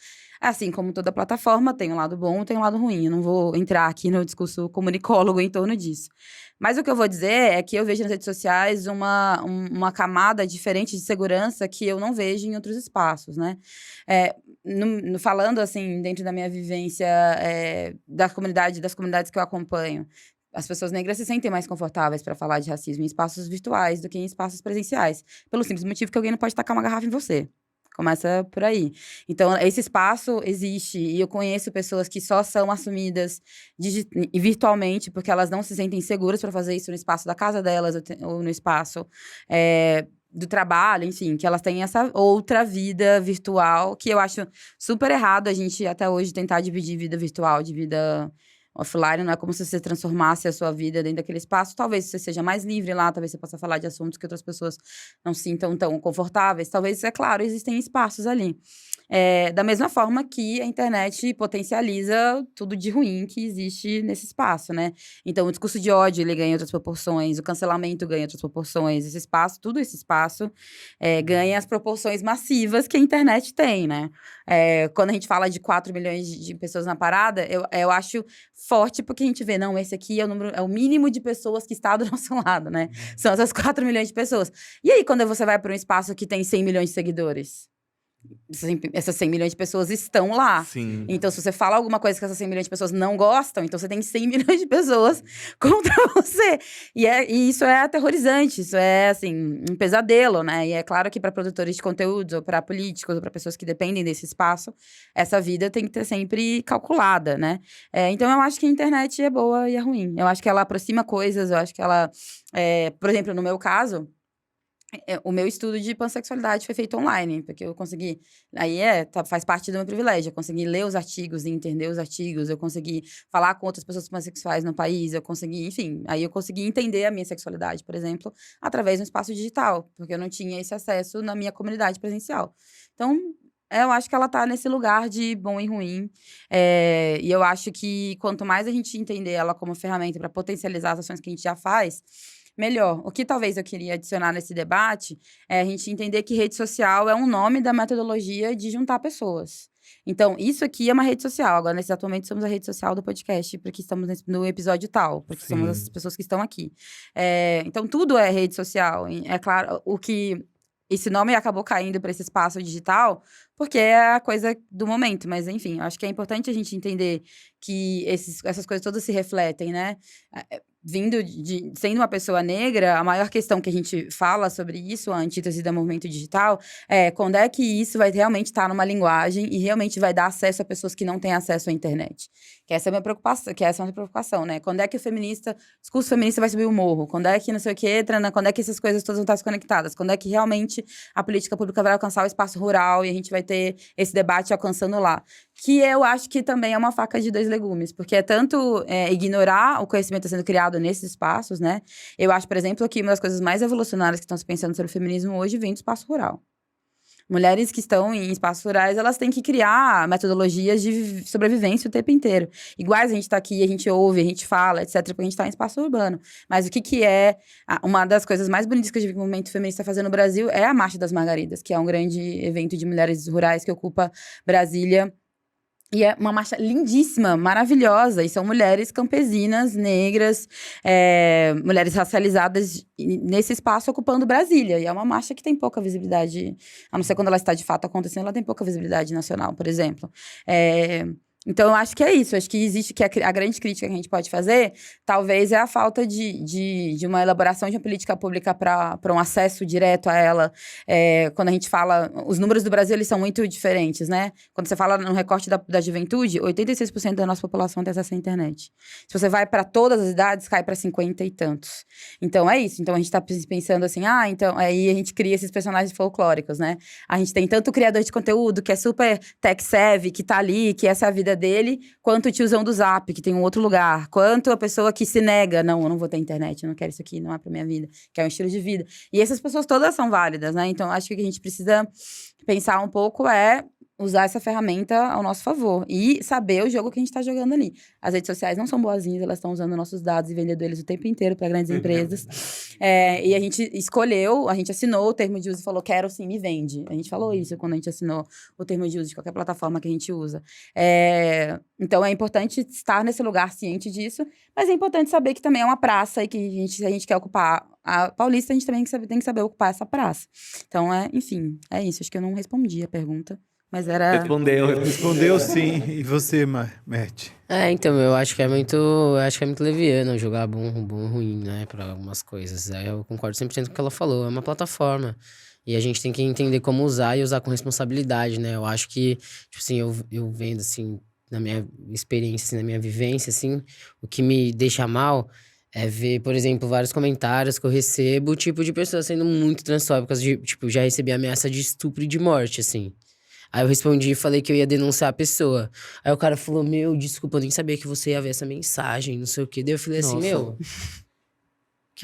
Assim como toda plataforma, tem um lado bom e tem um lado ruim. Eu não vou entrar aqui no discurso comunicólogo em torno disso. Mas o que eu vou dizer é que eu vejo nas redes sociais uma camada diferente de segurança que eu não vejo em outros espaços, né? Falando, assim, dentro da minha vivência das comunidades que eu acompanho, as pessoas negras se sentem mais confortáveis para falar de racismo em espaços virtuais do que em espaços presenciais. Pelo simples motivo que alguém não pode tacar uma garrafa em você. Começa por aí. Então, esse espaço existe. E eu conheço pessoas que só são assumidas virtualmente porque elas não se sentem seguras para fazer isso no espaço da casa delas ou no espaço do trabalho, enfim. Que elas têm essa outra vida virtual que eu acho super errado a gente, até hoje, tentar dividir vida virtual de vida offline. Não é como se você transformasse a sua vida dentro daquele espaço. Talvez você seja mais livre lá, talvez você possa falar de assuntos que outras pessoas não se sintam tão confortáveis. Talvez, é claro, existem espaços ali. Da mesma forma que a internet potencializa tudo de ruim que existe nesse espaço, né? Então, o discurso de ódio, ele ganha outras proporções, o cancelamento ganha outras proporções, esse espaço, tudo esse espaço ganha as proporções massivas que a internet tem, né? Quando a gente fala de 4 milhões de pessoas na parada, eu acho forte, porque a gente vê, não, esse aqui é o mínimo de pessoas que está do nosso lado, né? São essas 4 milhões de pessoas. E aí, quando você vai para um espaço que tem 100 milhões de seguidores? Essas 100 milhões de pessoas estão lá. Sim. Então, se você fala alguma coisa que essas 100 milhões de pessoas não gostam, então você tem 100 milhões de pessoas contra você. E isso é aterrorizante, isso é, assim, um pesadelo, né? E é claro que para produtores de conteúdos, ou para políticos, ou para pessoas que dependem desse espaço, essa vida tem que ter sempre calculada, né? Então, eu acho que a internet é boa e é ruim. Eu acho que ela aproxima coisas, eu acho que ela... por exemplo, no meu caso... O meu estudo de pansexualidade foi feito online, porque eu consegui... Aí faz parte do meu privilégio. Eu consegui ler os artigos e entender os artigos. Eu consegui falar com outras pessoas pansexuais no país. Eu consegui, enfim... Aí eu consegui entender a minha sexualidade, por exemplo, através do espaço digital. Porque eu não tinha esse acesso na minha comunidade presencial. Então, eu acho que ela tá nesse lugar de bom e ruim. E eu acho que quanto mais a gente entender ela como ferramenta para potencializar as ações que a gente já faz... melhor. O que talvez eu queria adicionar nesse debate é a gente entender que rede social é um nome da metodologia de juntar pessoas. Então, isso aqui é uma rede social. Agora, nesse exato momento, somos a rede social do podcast, porque estamos no episódio tal, porque somos as pessoas que estão aqui. Então, tudo é rede social. É claro, esse nome acabou caindo para esse espaço digital, porque é a coisa do momento. Mas, enfim, acho que é importante a gente entender que essas coisas todas se refletem, né? Sendo uma pessoa negra, a maior questão que a gente fala sobre isso, a antítese do movimento digital, é quando é que isso vai realmente estar numa linguagem e realmente vai dar acesso a pessoas que não têm acesso à internet. Que essa é a minha preocupação, né? Quando é que o discurso feminista vai subir o morro? Quando é que não sei o quê, quando é que essas coisas todas vão estar desconectadas? Quando é que realmente a política pública vai alcançar o espaço rural e a gente vai ter esse debate alcançando lá? Que eu acho que também é uma faca de dois legumes, porque é tanto ignorar o conhecimento sendo criado nesses espaços, né? Eu acho, por exemplo, que uma das coisas mais revolucionárias que estão se pensando sobre o feminismo hoje vem do espaço rural. Mulheres que estão em espaços rurais, elas têm que criar metodologias de sobrevivência o tempo inteiro. Iguais a gente está aqui, a gente ouve, a gente fala, etc., porque a gente está em espaço urbano. Mas o que é... Uma das coisas mais bonitas que eu vi que o movimento feminista está fazendo no Brasil é a Marcha das Margaridas, que é um grande evento de mulheres rurais que ocupa Brasília. E é uma marcha lindíssima, maravilhosa. E são mulheres campesinas, negras, mulheres racializadas nesse espaço ocupando Brasília. E é uma marcha que tem pouca visibilidade, a não ser quando ela está de fato acontecendo, ela tem pouca visibilidade nacional, por exemplo. Então, eu acho que é isso. Acho que existe que a grande crítica que a gente pode fazer, talvez, é a falta de uma elaboração de uma política pública para um acesso direto a ela. Quando a gente fala... Os números do Brasil, eles são muito diferentes, né? Quando você fala no recorte da juventude, 86% da nossa população tem acesso à internet. Se você vai para todas as idades, cai para 50 e tantos. Então, é isso. Então, a gente está pensando assim, então... Aí a gente cria esses personagens folclóricos, né? A gente tem tanto criador de conteúdo que é super tech-savvy, que tá ali, que essa é a vida dele, quanto o tiozão do Zap, que tem um outro lugar, quanto a pessoa que se nega, não, eu não vou ter internet, eu não quero isso aqui, não é pra minha vida, que é um estilo de vida. E essas pessoas todas são válidas, né? Então, acho que o que a gente precisa pensar um pouco é usar essa ferramenta ao nosso favor e saber o jogo que a gente tá jogando ali. As redes sociais não são boazinhas, elas estão usando nossos dados e vendendo eles o tempo inteiro para grandes empresas. E a gente escolheu, a gente assinou o termo de uso e falou, quero sim, me vende. A gente falou isso quando a gente assinou o termo de uso de qualquer plataforma que a gente usa. Então, é importante estar nesse lugar ciente disso, mas é importante saber que também é uma praça e que se a gente quer ocupar a Paulista, a gente também tem que saber ocupar essa praça. Então, enfim, é isso. Acho que eu não respondi a pergunta. Mas era... Respondeu sim. E você, Matt? Então, eu acho que é muito leviano jogar bom ou ruim, né, pra algumas coisas. Eu concordo 100% com o que ela falou, é uma plataforma. E a gente tem que entender como usar e usar com responsabilidade, né? Eu acho que, tipo assim, eu vendo, assim, na minha experiência, assim, na minha vivência, assim, o que me deixa mal é ver, por exemplo, vários comentários que eu recebo, tipo, de pessoas sendo muito transfóbicas, tipo, já recebi ameaça de estupro e de morte, assim. Aí eu respondi e falei que eu ia denunciar a pessoa. Aí o cara falou, desculpa, eu nem sabia que você ia ver essa mensagem, não sei o quê. Daí eu falei assim,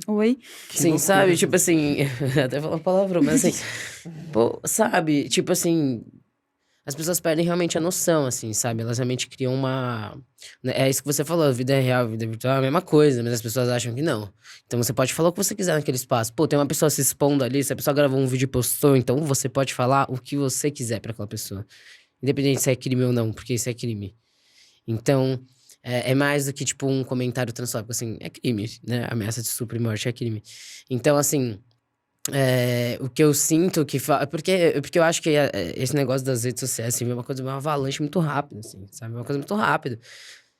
Oi? Sim, sabe? Tipo assim, até falar palavrão, mas assim, pô, sabe? Tipo assim, as pessoas perdem realmente a noção, assim, sabe? Elas realmente criam uma... É isso que você falou, a vida é real, a vida virtual é a mesma coisa, mas as pessoas acham que não. Então você pode falar o que você quiser naquele espaço. Pô, tem uma pessoa se expondo ali, se a pessoa gravou um vídeo e postou, então você pode falar o que você quiser pra aquela pessoa. Independente se é crime ou não, porque isso é crime. Então, é mais do que, tipo, um comentário transfóbico, assim, é crime, né? Ameaça de estupro e morte é crime. Então, assim... o que eu sinto que... Porque eu acho que esse negócio das redes sociais, assim, é uma coisa, uma avalanche muito rápida, assim, sabe? Uma coisa muito rápida.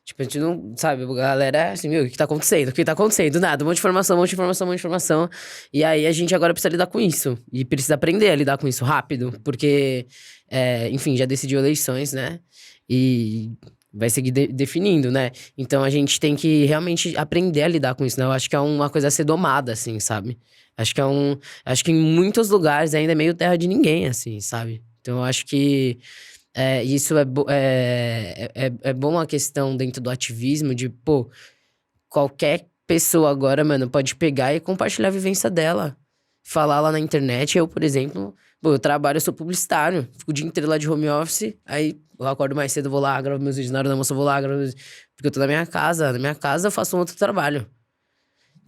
Tipo, a gente não... Sabe, a galera, assim, o que tá acontecendo? O que tá acontecendo? Nada, um monte de informação, um monte de informação, um monte de informação. E aí, a gente agora precisa lidar com isso. E precisa aprender a lidar com isso rápido. Porque, enfim, já decidiu eleições, né? E... vai seguir definindo, né? Então, a gente tem que realmente aprender a lidar com isso, né? Eu acho que é uma coisa a ser domada, assim, sabe? Acho que em muitos lugares ainda é meio terra de ninguém, assim, sabe? Então, eu acho que isso é bom a questão dentro do ativismo de, pô, qualquer pessoa agora, mano, pode pegar e compartilhar a vivência dela. Falar lá na internet. Eu, por exemplo, pô, eu sou publicitário. Fico o dia inteiro lá de home office, aí eu acordo mais cedo, vou lá, gravo meus vídeos, na hora do almoço eu vou lá, gravo meus... Porque eu tô na minha casa. Na minha casa eu faço um outro trabalho.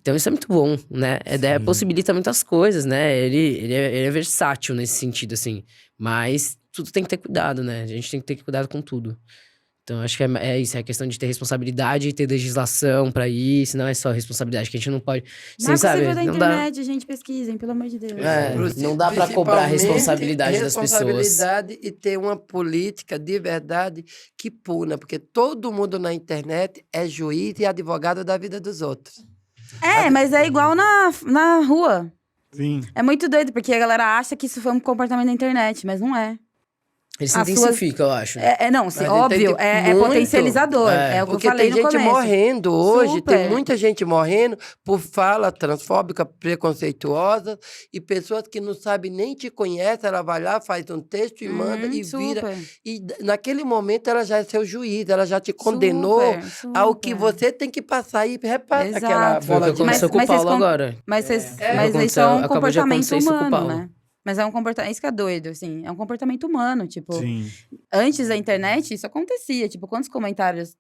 Então isso é muito bom, né? A ideia possibilita muitas coisas, né? Ele é versátil nesse sentido, assim. Mas tudo tem que ter cuidado, né? A gente tem que ter cuidado com tudo. Então acho que é isso, é a questão de ter responsabilidade e ter legislação pra isso. Não é só responsabilidade, que a gente não pode... Marco sabe? Civil da Não internet, gente, pesquisem, pelo amor de Deus. Não dá pra cobrar a responsabilidade das pessoas. Responsabilidade e ter uma política de verdade que puna, porque todo mundo na internet é juiz e advogado da vida dos outros. Mas é igual na rua. Sim. É muito doido, porque a galera acha que isso foi um comportamento da internet, mas não é. Ele se intensifica, eu acho. Não, sim, Mas óbvio, entende é muito. potencializador. É o que eu Porque falei tem no gente começo. morrendo hoje, Super. tem muita gente morrendo por fala transfóbica, preconceituosa, e pessoas que não sabem nem te conhecem, ela vai lá, faz um texto e manda e vira. Super. E naquele momento ela já é seu juiz, ela já te condenou Super. ao que você tem que passar e repassa Exato. aquela Foi o bola que de aconteceu com o Paulo agora. Mas Acabou isso é um acabou de comportamento acontecer isso com o humano, Paulo. né? Mas é um comportamento... Isso que é doido, assim. É um comportamento humano, tipo... Sim. Antes da internet, isso acontecia. Tipo, quantos comentários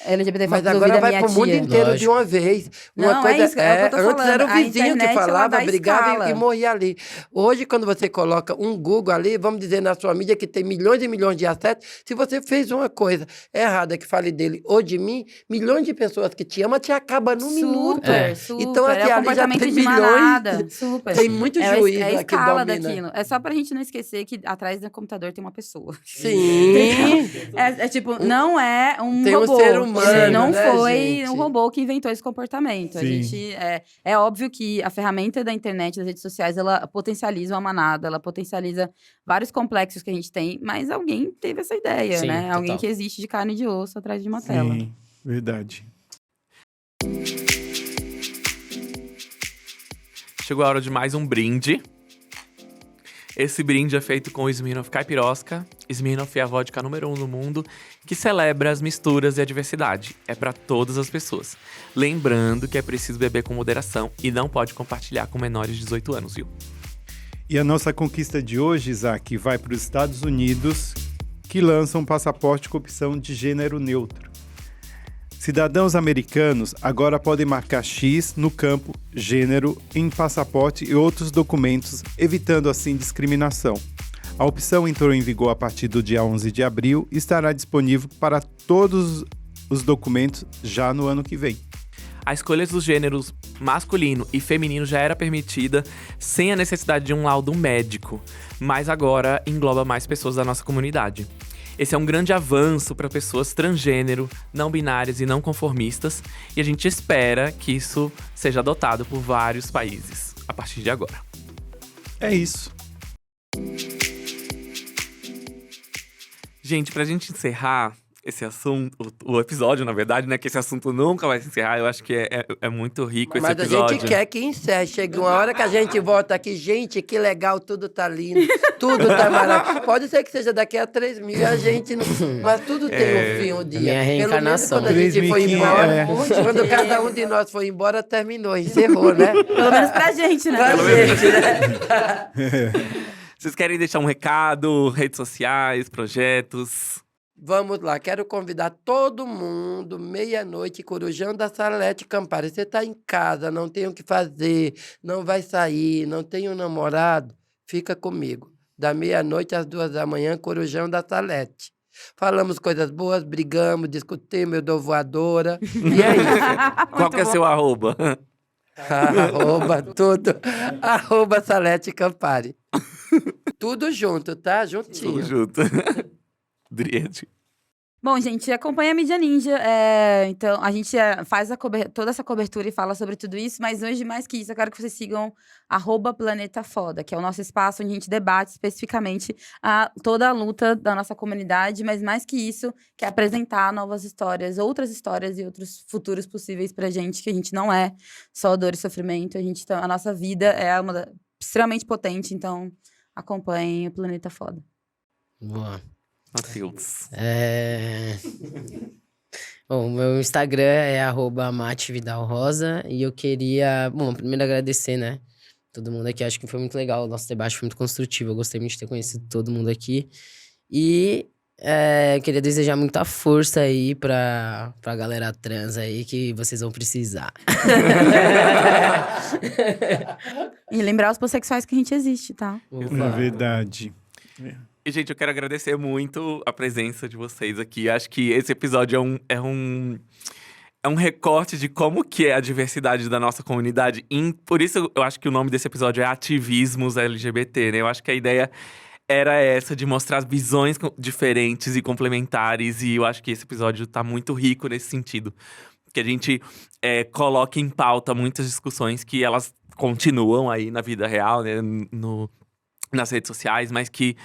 LGBT Mas do agora ouvido da vai minha pro mundo tia. inteiro de Lógico. uma vez. Uma Não, coisa, é isso, é o que eu tô antes falando. era o A vizinho que internet, ela falava, dá brigava escala. e morria ali. Hoje, quando você coloca um Google ali, vamos dizer na sua mídia que tem milhões e milhões de acessos, se você fez uma coisa errada que fale dele ou de mim, milhões de pessoas que te amam te acabam num minuto. Super, super. Então, assim, é o ali já comportamento tem de milhões. manada. Super. Tem muito É juízo a aqui escala domina. daquilo. É só pra gente não esquecer que atrás do computador tem uma pessoa. Sim. É tipo, não é um Tem um robô. ser humano, Não né, foi gente? um robô que inventou esse comportamento. A Sim. gente, é óbvio que a ferramenta da internet, das redes sociais, ela potencializa uma manada, ela potencializa vários complexos que a gente tem, mas alguém teve essa ideia, Sim, né? Alguém total. que existe de carne e de osso atrás de uma tela. Sim, verdade. Chegou a hora de mais um brinde. Esse brinde é feito com o Smirnoff Caipirosca. Smirnoff é a vodka número 1 no mundo que celebra as misturas e a diversidade. É para todas as pessoas. Lembrando que é preciso beber com moderação e não pode compartilhar com menores de 18 anos, viu? E a nossa conquista de hoje, Isaac, vai para os Estados Unidos, que lançam um passaporte com opção de gênero neutro. Cidadãos americanos agora podem marcar X no campo gênero em passaporte e outros documentos, evitando assim discriminação. A opção entrou em vigor a partir do dia 11 de abril e estará disponível para todos os documentos já no ano que vem. A escolha dos gêneros masculino e feminino já era permitida sem a necessidade de um laudo médico, mas agora engloba mais pessoas da nossa comunidade. Esse é um grande avanço para pessoas transgênero, não binárias e não conformistas, e a gente espera que isso seja adotado por vários países a partir de agora. É isso. Gente, pra gente encerrar esse assunto, o episódio, na verdade, né? Que esse assunto nunca vai se encerrar. Eu acho que é muito rico esse Mas episódio. a gente quer que encerre. Chega uma hora que a gente volta aqui, gente, que legal, tudo tá lindo, tudo tá maravilhoso. Pode ser que seja daqui a 3 mil e a gente não... Mas tudo tem um fim, um dia. minha reencarnação. Pelo menos quando a gente foi 3.500, embora, quando cada um de nós foi embora, terminou, encerrou, né? Pelo menos pra gente, né? Pra gente, né? Vocês querem deixar um recado, redes sociais, projetos? Vamos lá, quero convidar todo mundo, meia-noite, Corujão da Salete Campari. Você está em casa, não tem o que fazer, não vai sair, não tem um namorado, fica comigo. Da meia-noite às 2 da manhã, Corujão da Salete. Falamos coisas boas, brigamos, discutimos, eu dou voadora. E é isso. Qual que é seu arroba? Arroba tudo. Arroba Salete Campari. Tudo junto, tá? Juntinho. Tudo junto. Dried. Bom, gente, acompanha a Mídia Ninja. Então, a gente faz toda essa cobertura e fala sobre tudo isso, mas hoje, mais que isso, eu quero que vocês sigam @Planeta Foda, que é o nosso espaço onde a gente debate especificamente toda a luta da nossa comunidade, mas mais que isso, que é apresentar novas histórias, outras histórias e outros futuros possíveis pra gente, que a gente não é só dor e sofrimento, a nossa vida é extremamente potente, então acompanhem o Planeta Foda. Boa. Matheus. Bom, o meu Instagram é @MateVidalRosa e eu queria, primeiro agradecer, né? Todo mundo aqui, acho que foi muito legal, o nosso debate foi muito construtivo, eu gostei muito de ter conhecido todo mundo aqui. E queria desejar muita força aí pra galera trans aí, que vocês vão precisar. E lembrar os pansexuais que a gente existe, tá? É verdade. E, gente, eu quero agradecer muito a presença de vocês aqui. Acho que esse episódio é um recorte de como que é a diversidade da nossa comunidade. Por isso, eu acho que o nome desse episódio é Ativismos LGBT, né? Eu acho que a ideia era essa, de mostrar visões diferentes e complementares. E eu acho que esse episódio tá muito rico nesse sentido. Que a gente coloca em pauta muitas discussões que elas continuam aí na vida real, né? Nas redes sociais, mas que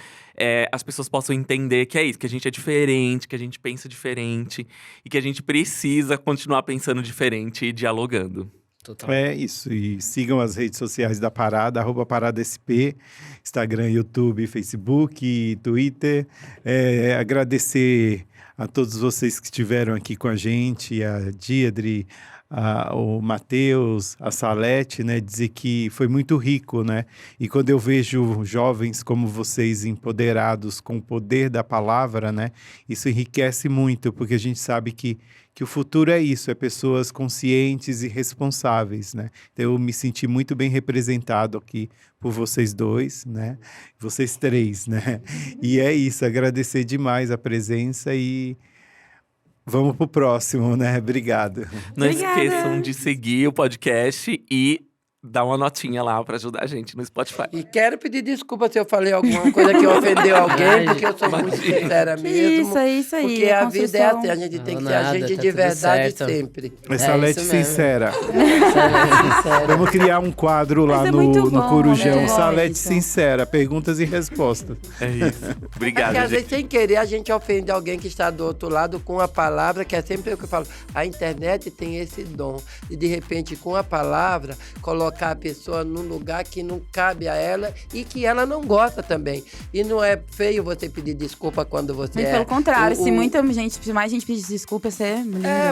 as pessoas possam entender que é isso, que a gente é diferente, que a gente pensa diferente e que a gente precisa continuar pensando diferente e dialogando. Total. É isso. E sigam as redes sociais da Parada, @ParadaSP, Instagram, YouTube, Facebook e Twitter. Agradecer a todos vocês que estiveram aqui com a gente, a Díadre, o Matheus, a Salete, né, dizer que foi muito rico, né? E quando eu vejo jovens como vocês empoderados com o poder da palavra, né, isso enriquece muito, porque a gente sabe que o futuro é isso, é pessoas conscientes e responsáveis, né? Então, eu me senti muito bem representado aqui por vocês dois, né? Vocês três, né? E é isso, agradecer demais a presença e vamos pro próximo, né? Obrigado. Não Obrigada. esqueçam de seguir o podcast e dar uma notinha lá pra ajudar a gente no Spotify. E quero pedir desculpa se eu falei alguma coisa que ofendeu alguém, porque eu sou muito sincera Que mesmo. isso aí. Porque a vida é construção. assim, a gente tem que Não, ser nada, agente tá de tudo verdade certo. sempre. É Salete isso mesmo. Sincera. Sincero. Vamos criar um quadro lá Mas é no, muito no bom, Corujão, é muito bom Salete isso. Sincera, perguntas e respostas. É isso. É Obrigado, que às gente. vezes, sem querer, a gente ofende alguém que está do outro lado com a palavra, que é sempre o que eu falo. A internet tem esse dom de repente, com a palavra, colocar a pessoa num lugar que não cabe a ela e que ela não gosta também. E não é feio você pedir desculpa quando você Muito é... pelo contrário, o- se mais gente pedir desculpa, você...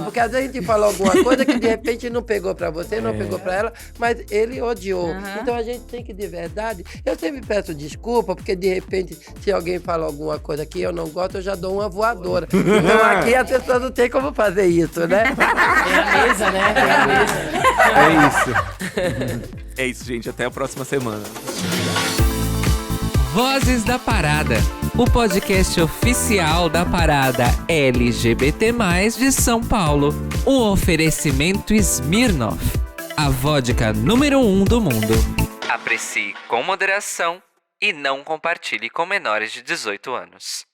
porque às vezes a gente fala alguma coisa que de repente não pegou pra você, não pegou pra ela, mas ele odiou. Aham. Então a gente tem que, de verdade, eu sempre peço desculpa, porque de repente, se alguém fala alguma coisa que eu não gosto, eu já dou uma voadora. Então aqui a pessoa não tem como fazer isso, né? Tem a mesa, né? Tem a mesa. É isso. É isso, gente. Até a próxima semana. Vozes da Parada, o podcast oficial da parada LGBT+, de São Paulo. Um oferecimento Smirnoff, a vodka número 1 do mundo. Aprecie com moderação e não compartilhe com menores de 18 anos.